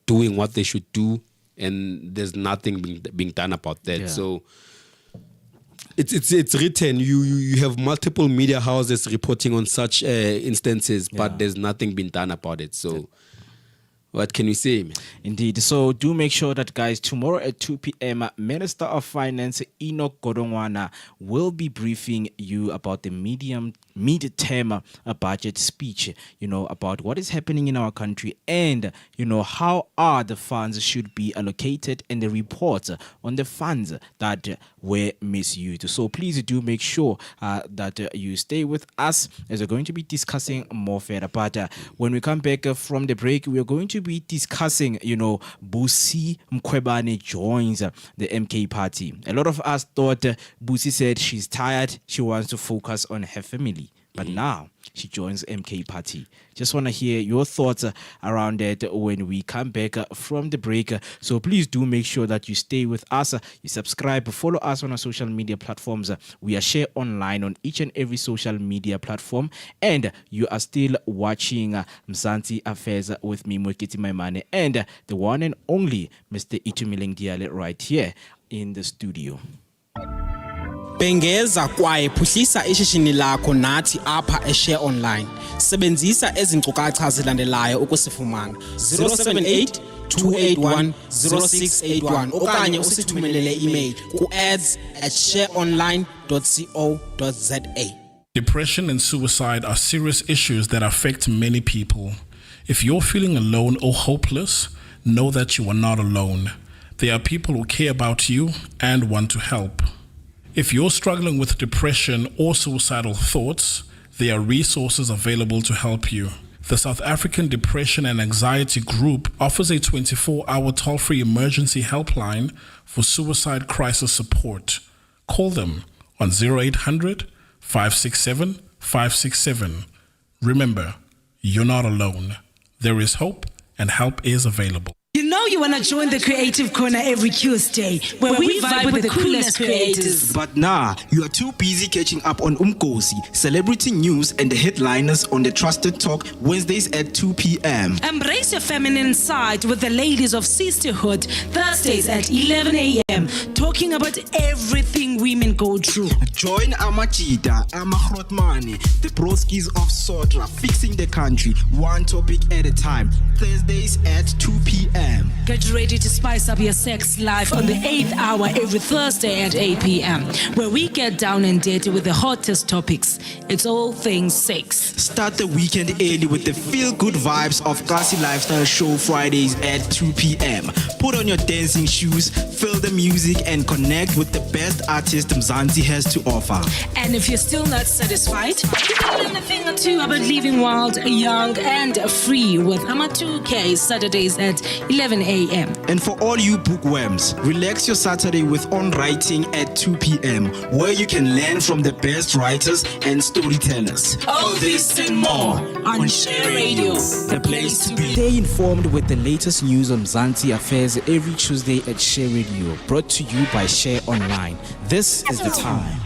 doing what they should do, and there's nothing being done about that. So it's written. You have multiple media houses reporting on such instances, but there's nothing being done about it. So what can you say, man? Indeed. So do make sure that, guys, tomorrow at 2 p.m., Minister of Finance Enoch Godongwana will be briefing you about the mid-term budget speech, you know, about what is happening in our country and, you know, how are the funds should be allocated and the reports on the funds that were misused. So please do make sure that you stay with us as we're going to be discussing more further. But when we come back from the break, we are going to be discussing, you know, Busi Mkhwebane joins the MK Party. A lot of us thought Busi said she's tired, she wants to focus on her family. But now she joins MK Party. Just want to hear your thoughts around that when we come back from the break. So please do make sure that you stay with us. You subscribe, follow us on our social media platforms. We are shared online on each and every social media platform. And you are still watching Mzansi Affairs with me, Mwekiti Maimane, and the one and only Mr. Itumeleng right here in the studio. Bengeza kwaye phuhlisa ishishini lakho nathi apha eShare Online. Sebenzisa ezinkcukacha zilandelayo ukusifumana. 078 281 0681 okanye usithumelele email ku ads@shareonline.co.za. Depression and suicide are serious issues that affect many people. If you're feeling alone or hopeless, know that you are not alone. There are people who care about you and want to help. If you're struggling with depression or suicidal thoughts, there are resources available to help you. The South African Depression and Anxiety Group offers a 24-hour toll-free emergency helpline for suicide crisis support. Call them on 0800 567 567. Remember, you're not alone. There is hope and help is available. You know know you want to join the Creative Corner every Tuesday, where we vibe with the coolest creators. But nah, you are too busy catching up on Umkosi, celebrity news and the headliners on the Trusted Talk Wednesdays at 2 p.m. Embrace your feminine side with the ladies of Sisterhood Thursdays at 11 a.m. talking about everything women go through. Join Amachita, Mkhwebane, the broskies of Sotra, fixing the country, one topic at a time, Thursdays at 2 p.m. Get ready to spice up your sex life on the 8th hour every Thursday at 8 p.m. where we get down and dirty with the hottest topics. It's all things sex. Start the weekend early with the feel-good vibes of Kasi Lifestyle Show Fridays at 2 p.m. Put on your dancing shoes, feel the music and connect with the best artist Mzansi has to offer. And if you're still not satisfied, you can learn a thing or two about living wild, young and free with Ama 2K Saturdays at 11 a.m. And for all you bookworms, relax your Saturday with On Writing at 2 p.m. where you can learn from the best writers and storytellers. All this and more on Share Radio, the place to be. Stay informed with the latest news on Mzansi affairs every Tuesday at Share Radio, brought to you by Share Online. This is the time.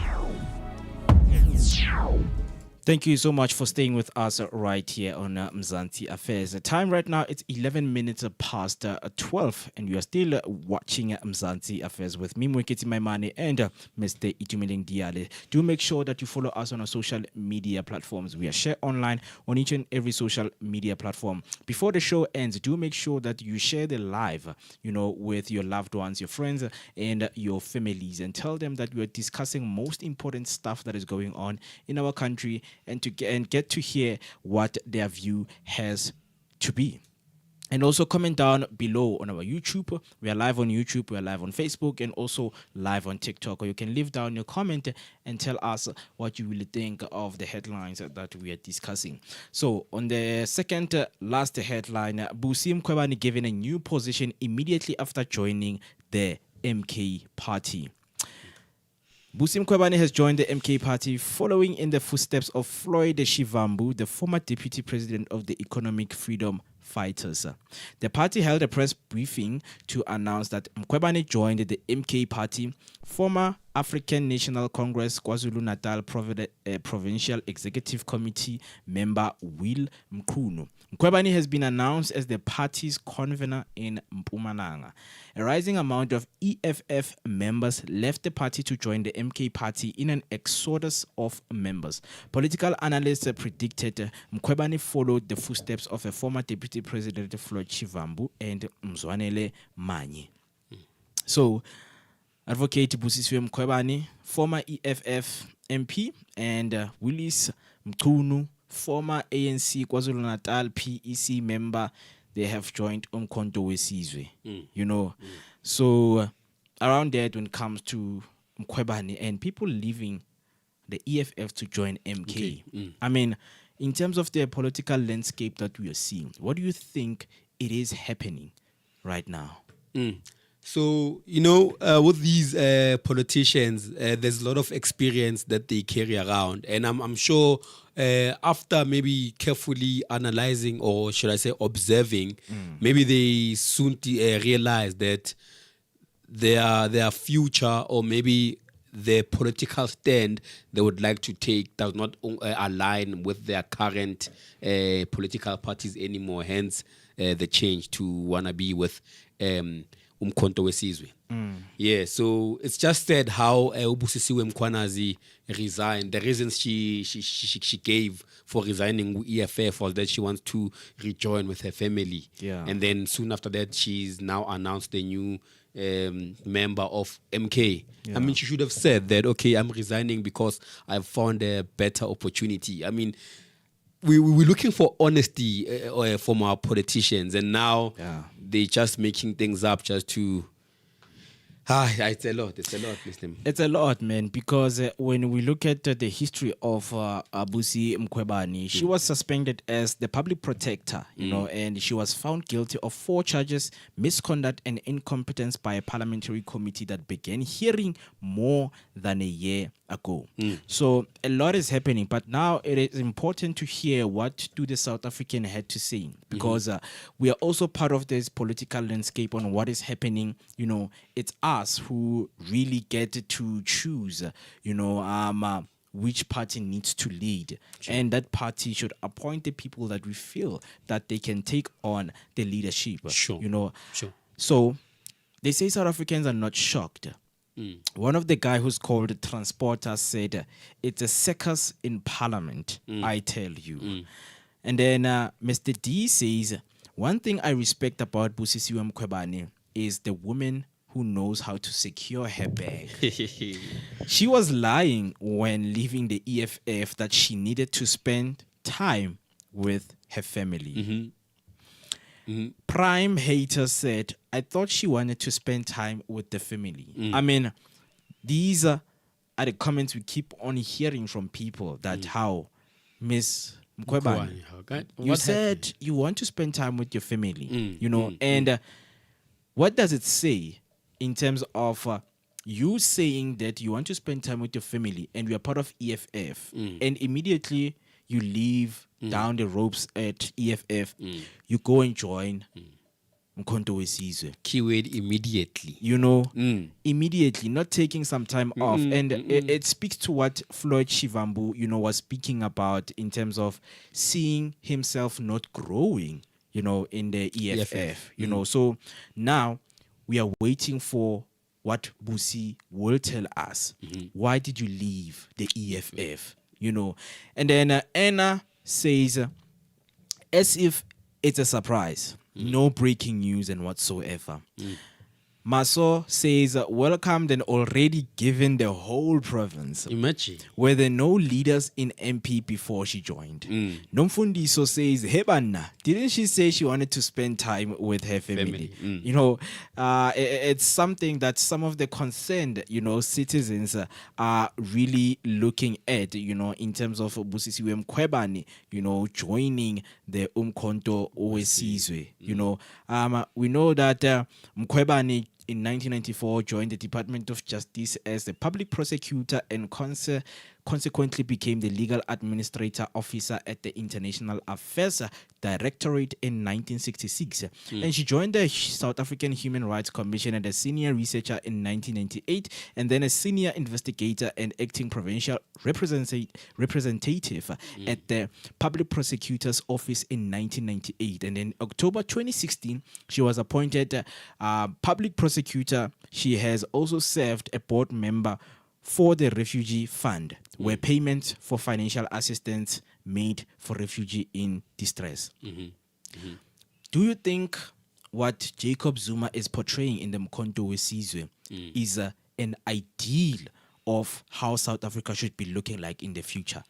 Thank you so much for staying with us right here on Mzansi Affairs. The time right now, it's 11 minutes past 12, and you are still watching Mzansi Affairs with me, Mkhwebane, and Mr. Itumeleng Diale. Do make sure that you follow us on our social media platforms. We are Share Online on each and every social media platform. Before the show ends, do make sure that you share the live, with your loved ones, your friends, and your families, and tell them that we are discussing most important stuff that is going on in our country, and get to hear what their view has to be. And also comment down below on our YouTube. We are live on YouTube, we are live on Facebook, and also live on TikTok. Or you can leave down your comment and tell us what you really think of the headlines that we are discussing. So on the second last headline, Mkhwebane given a new position immediately after joining the MK Party. Mkhwebane has joined the MK Party following in the footsteps of Floyd Shivambu, the former deputy president of the Economic Freedom Fighters. The party held a press briefing to announce that Mkhwebane joined the MK Party. Former African National Congress KwaZulu-Natal Provincial Executive Committee member Will Mchunu. Mkhwebane has been announced as the party's convenor in Mpumalanga. A rising amount of EFF members left the party to join the MK Party in an exodus of members. Political analysts predicted Mkhwebane followed the footsteps of a former Deputy President Floyd Shivambu and Mzwanele Manye. So, Advocate Busisiwe Mkhwebane, former EFF MP, and Willis Mchunu, former ANC KwaZulu-Natal PEC member, they have joined Umkhonto Wesizwe. So around that when it comes to Mkhwebane and people leaving the EFF to join MK. I mean, in terms of the political landscape that we are seeing, what do you think it is happening right now? So, with these politicians, there's a lot of experience that they carry around. And I'm sure after maybe carefully analyzing, or should I say observing, maybe they soon realize that their future, or maybe their political stand they would like to take does not align with their current political parties anymore. Hence, the change to want to be with Umkhonto Wesizwe. Yeah, so it's just said how Ubusisiwe Mkhwanazi resigned. The reasons she gave for resigning EFF was that she wants to rejoin with her family. Yeah. And then soon after that, she's now announced the new member of MK. Yeah. I mean, she should have said that, okay, I'm resigning because I've found a better opportunity. I mean, we're looking for honesty from our politicians, and now they're just making things up just to... it's a lot, Mr. It's a lot, man, because when we look at the history of Abusi Mkhwebane, she was suspended as the public protector, and she was found guilty of 4 charges, misconduct and incompetence by a parliamentary committee that began hearing more than a year ago. So a lot is happening, but now it is important to hear what do the South African had to say, because we are also part of this political landscape on what is happening. You know, it's us who really get to choose, which party needs to lead. And that party should appoint the people that we feel that they can take on the leadership. So they say South Africans are not shocked. One of the guy who's called Transporter said, it's a circus in parliament, I tell you. And then Mr. D says, one thing I respect about Busisiwe Mkhwebane is the woman who knows how to secure her bag. She was lying when leaving the EFF that she needed to spend time with her family. Prime Hater said, I thought she wanted to spend time with the family. I mean, these are the comments we keep on hearing from people, that how Miss Mkhwebane, you said you want to spend time with your family, and what does it say in terms of you saying that you want to spend time with your family and we are part of EFF and immediately you leave down the ropes at EFF, you go and join Mkhonto Wesizwe. Keyword immediately. Immediately, not taking some time off. And it speaks to what Floyd Shivambu, was speaking about in terms of seeing himself not growing, in the EFF. So now we are waiting for what Busi will tell us. Why did you leave the EFF? And then Anna says, as if it's a surprise, no breaking news and whatsoever. Maso says, welcomed and already given the whole province. Imagine. Were there no leaders in MP before she joined? Nomfundiso says, hey banna, didn't she say she wanted to spend time with her family? It's something that some of the concerned, citizens are really looking at, in terms of Busisiwe Mkhwebane, joining the Umkhonto Wesizwe. We know that Mkhwebane in 1994 joined the Department of Justice as the public prosecutor and consequently became the legal administrator officer at the International Affairs Directorate in 1966. And she joined the South African Human Rights Commission as a senior researcher in 1998 and then a senior investigator and acting provincial representative at the Public Prosecutor's Office in 1998. And in October 2016, she was appointed public prosecutor. She has also served a board member for the Refugee Fund, where payments for financial assistance made for refugee in distress. Do you think what Jacob Zuma is portraying in the Mkhonto Wesizwe is an ideal of how South Africa should be looking like in the future?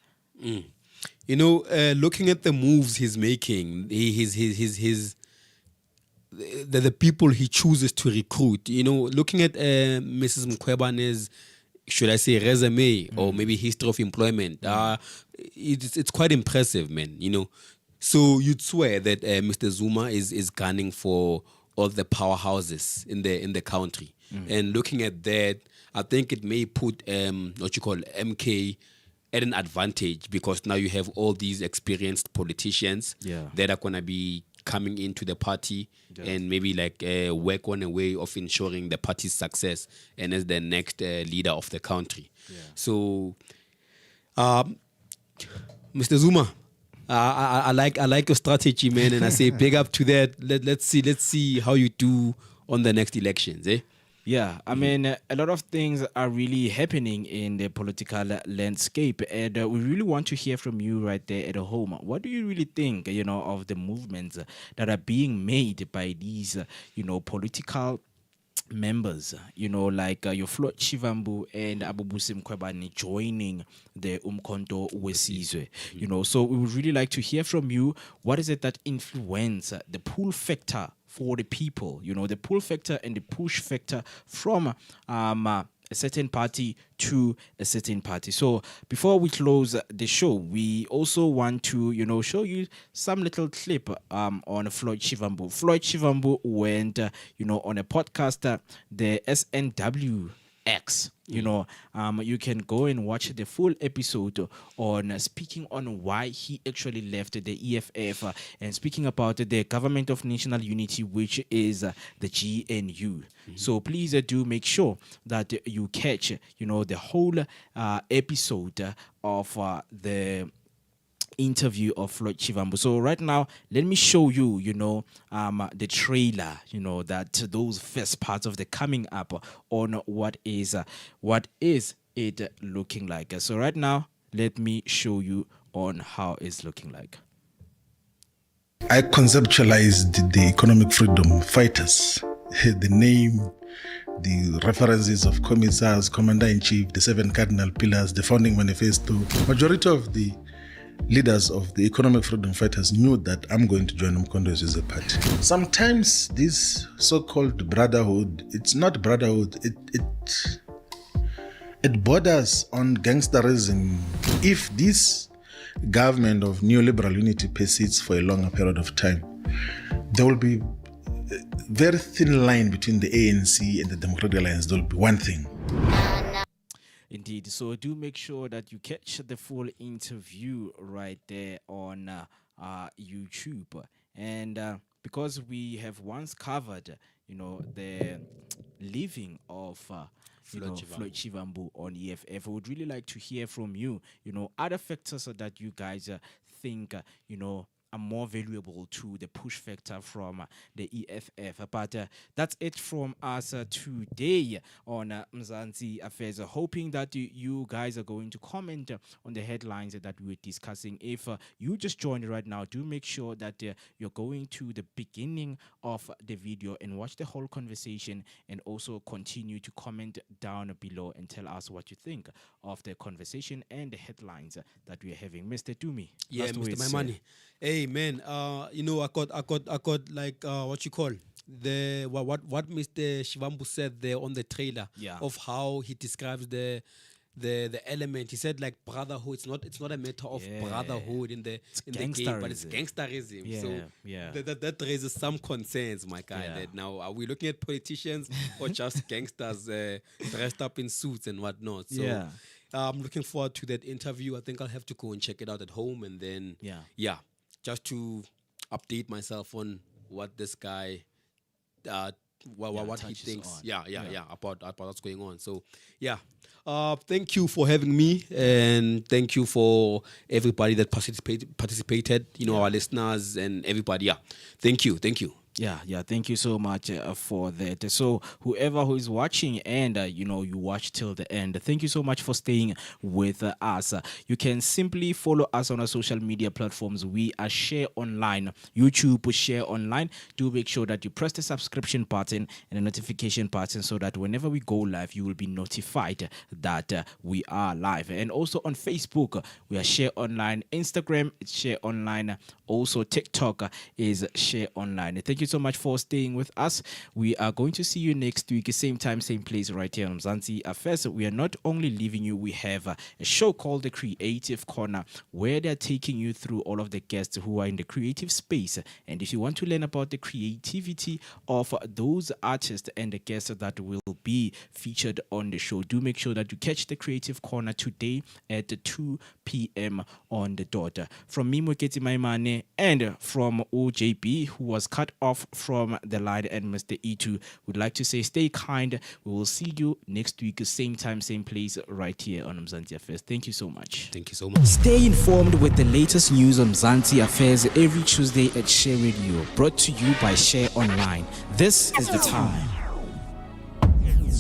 Looking at the moves he's making, the people he chooses to recruit, looking at Mrs. Mkhwebane's, should I say, resume or maybe history of employment, it's quite impressive, man. So you'd swear that Mr. Zuma is gunning for all the powerhouses in the country. And looking at that, I think it may put MK at an advantage, because now you have all these experienced politicians that are going to be coming into the party and maybe work on a way of ensuring the party's success and as the next leader of the country. So, Mr. Zuma, I like your strategy, man, and I say big up to that. Let's see how you do on the next elections, eh? Yeah, I mean, a lot of things are really happening in the political landscape, and we really want to hear from you right there at home. What do you really think, of the movements that are being made by these, political members, like your Floyd Shivambu and Abubusi Mkhwebane joining the Umkhonto Wesizwe. So we would really like to hear from you. What is it that influence the pull factor for the people, the pull factor and the push factor from a certain party to a certain party? So before we close the show, we also want to, show you some little clip on Floyd Shivambu. Floyd Shivambu went, on a podcast, the SNW X. You know, you can go and watch the full episode on speaking on why he actually left the EFF and speaking about the Government of National Unity, which is the GNU. So please do make sure that you catch, you know, the whole episode of the interview of Floyd Chivambu. So right now, let me show you, you know, the trailer, you know, that those first parts of the coming up on what is it looking like. So right now, let me show you on how it's looking like. I conceptualized the economic freedom fighters, the name, the references of commissars, commander-in-chief, the 7 cardinal pillars, the founding manifesto. Majority of the leaders of the economic freedom fighters knew that I'm going to join Mkhwebane as a party. Sometimes this so-called brotherhood, it's not brotherhood, it borders on gangsterism. If this government of neoliberal unity persists for a longer period of time, there will be a very thin line between the ANC and the Democratic Alliance. There will be one thing. Indeed. So do make sure that you catch the full interview right there on YouTube. And because we have once covered, you know, the leaving of Floyd Chivambu on EFF, I would really like to hear from you, you know, other factors that you guys think, you know, are more valuable to the push factor from the EFF. But that's it from us today on Mzansi Affairs. Hoping that you guys are going to comment on the headlines that we're discussing. If you just joined right now, do make sure that you're going to the beginning of the video and watch the whole conversation, and also continue to comment down below and tell us what you think of the conversation and the headlines that we're having. Mr. Dumi. Yeah, Mr. Maimani. Hey man, you know, I got like what you call the what Mr. Chivambu said there on the trailer of how he describes the element. He said like brotherhood. It's not a matter of brotherhood in the game, but it's gangsterism. Yeah, so that raises some concerns, my guy. That now are we looking at politicians or just gangsters dressed up in suits and whatnot? So I'm looking forward to that interview. I think I'll have to go and check it out at home, and then just to update myself on what this guy, what he thinks, about what's going on. So, thank you for having me, and thank you for everybody that participated. You know, our listeners and everybody. Thank you. Yeah, thank you so much for that. So whoever who is watching and you know, you watch till the end, thank you so much for staying with us. You can simply follow us on our social media platforms. We are Share Online, YouTube Share Online. Do make sure that you press the subscription button and the notification button so that whenever we go live, you will be notified that we are live. And also on Facebook, we are Share Online. Instagram, it's Share Online. Also TikTok is Share Online. Thank you so much for staying with us. We are going to see you next week, same time, same place, right here on Mzansi Affairs. We are not only leaving you, we have a show called The Creative Corner, where they're taking you through all of the guests who are in the creative space. And if you want to learn about the creativity of those artists and the guests that will be featured on the show, do make sure that you catch The Creative Corner today at 2 p.m. on the dot. From me, Mkhwebane Maimane, and from OJB, who was cut off from the line, and Mr. E2, would like to say stay kind. We will see you next week, same time, same place, right here on Mzansi Affairs. Thank you so much. Thank you so much. Stay informed with the latest news on Mzansi Affairs every Tuesday at Share Radio, brought to you by Share Online. This is the time.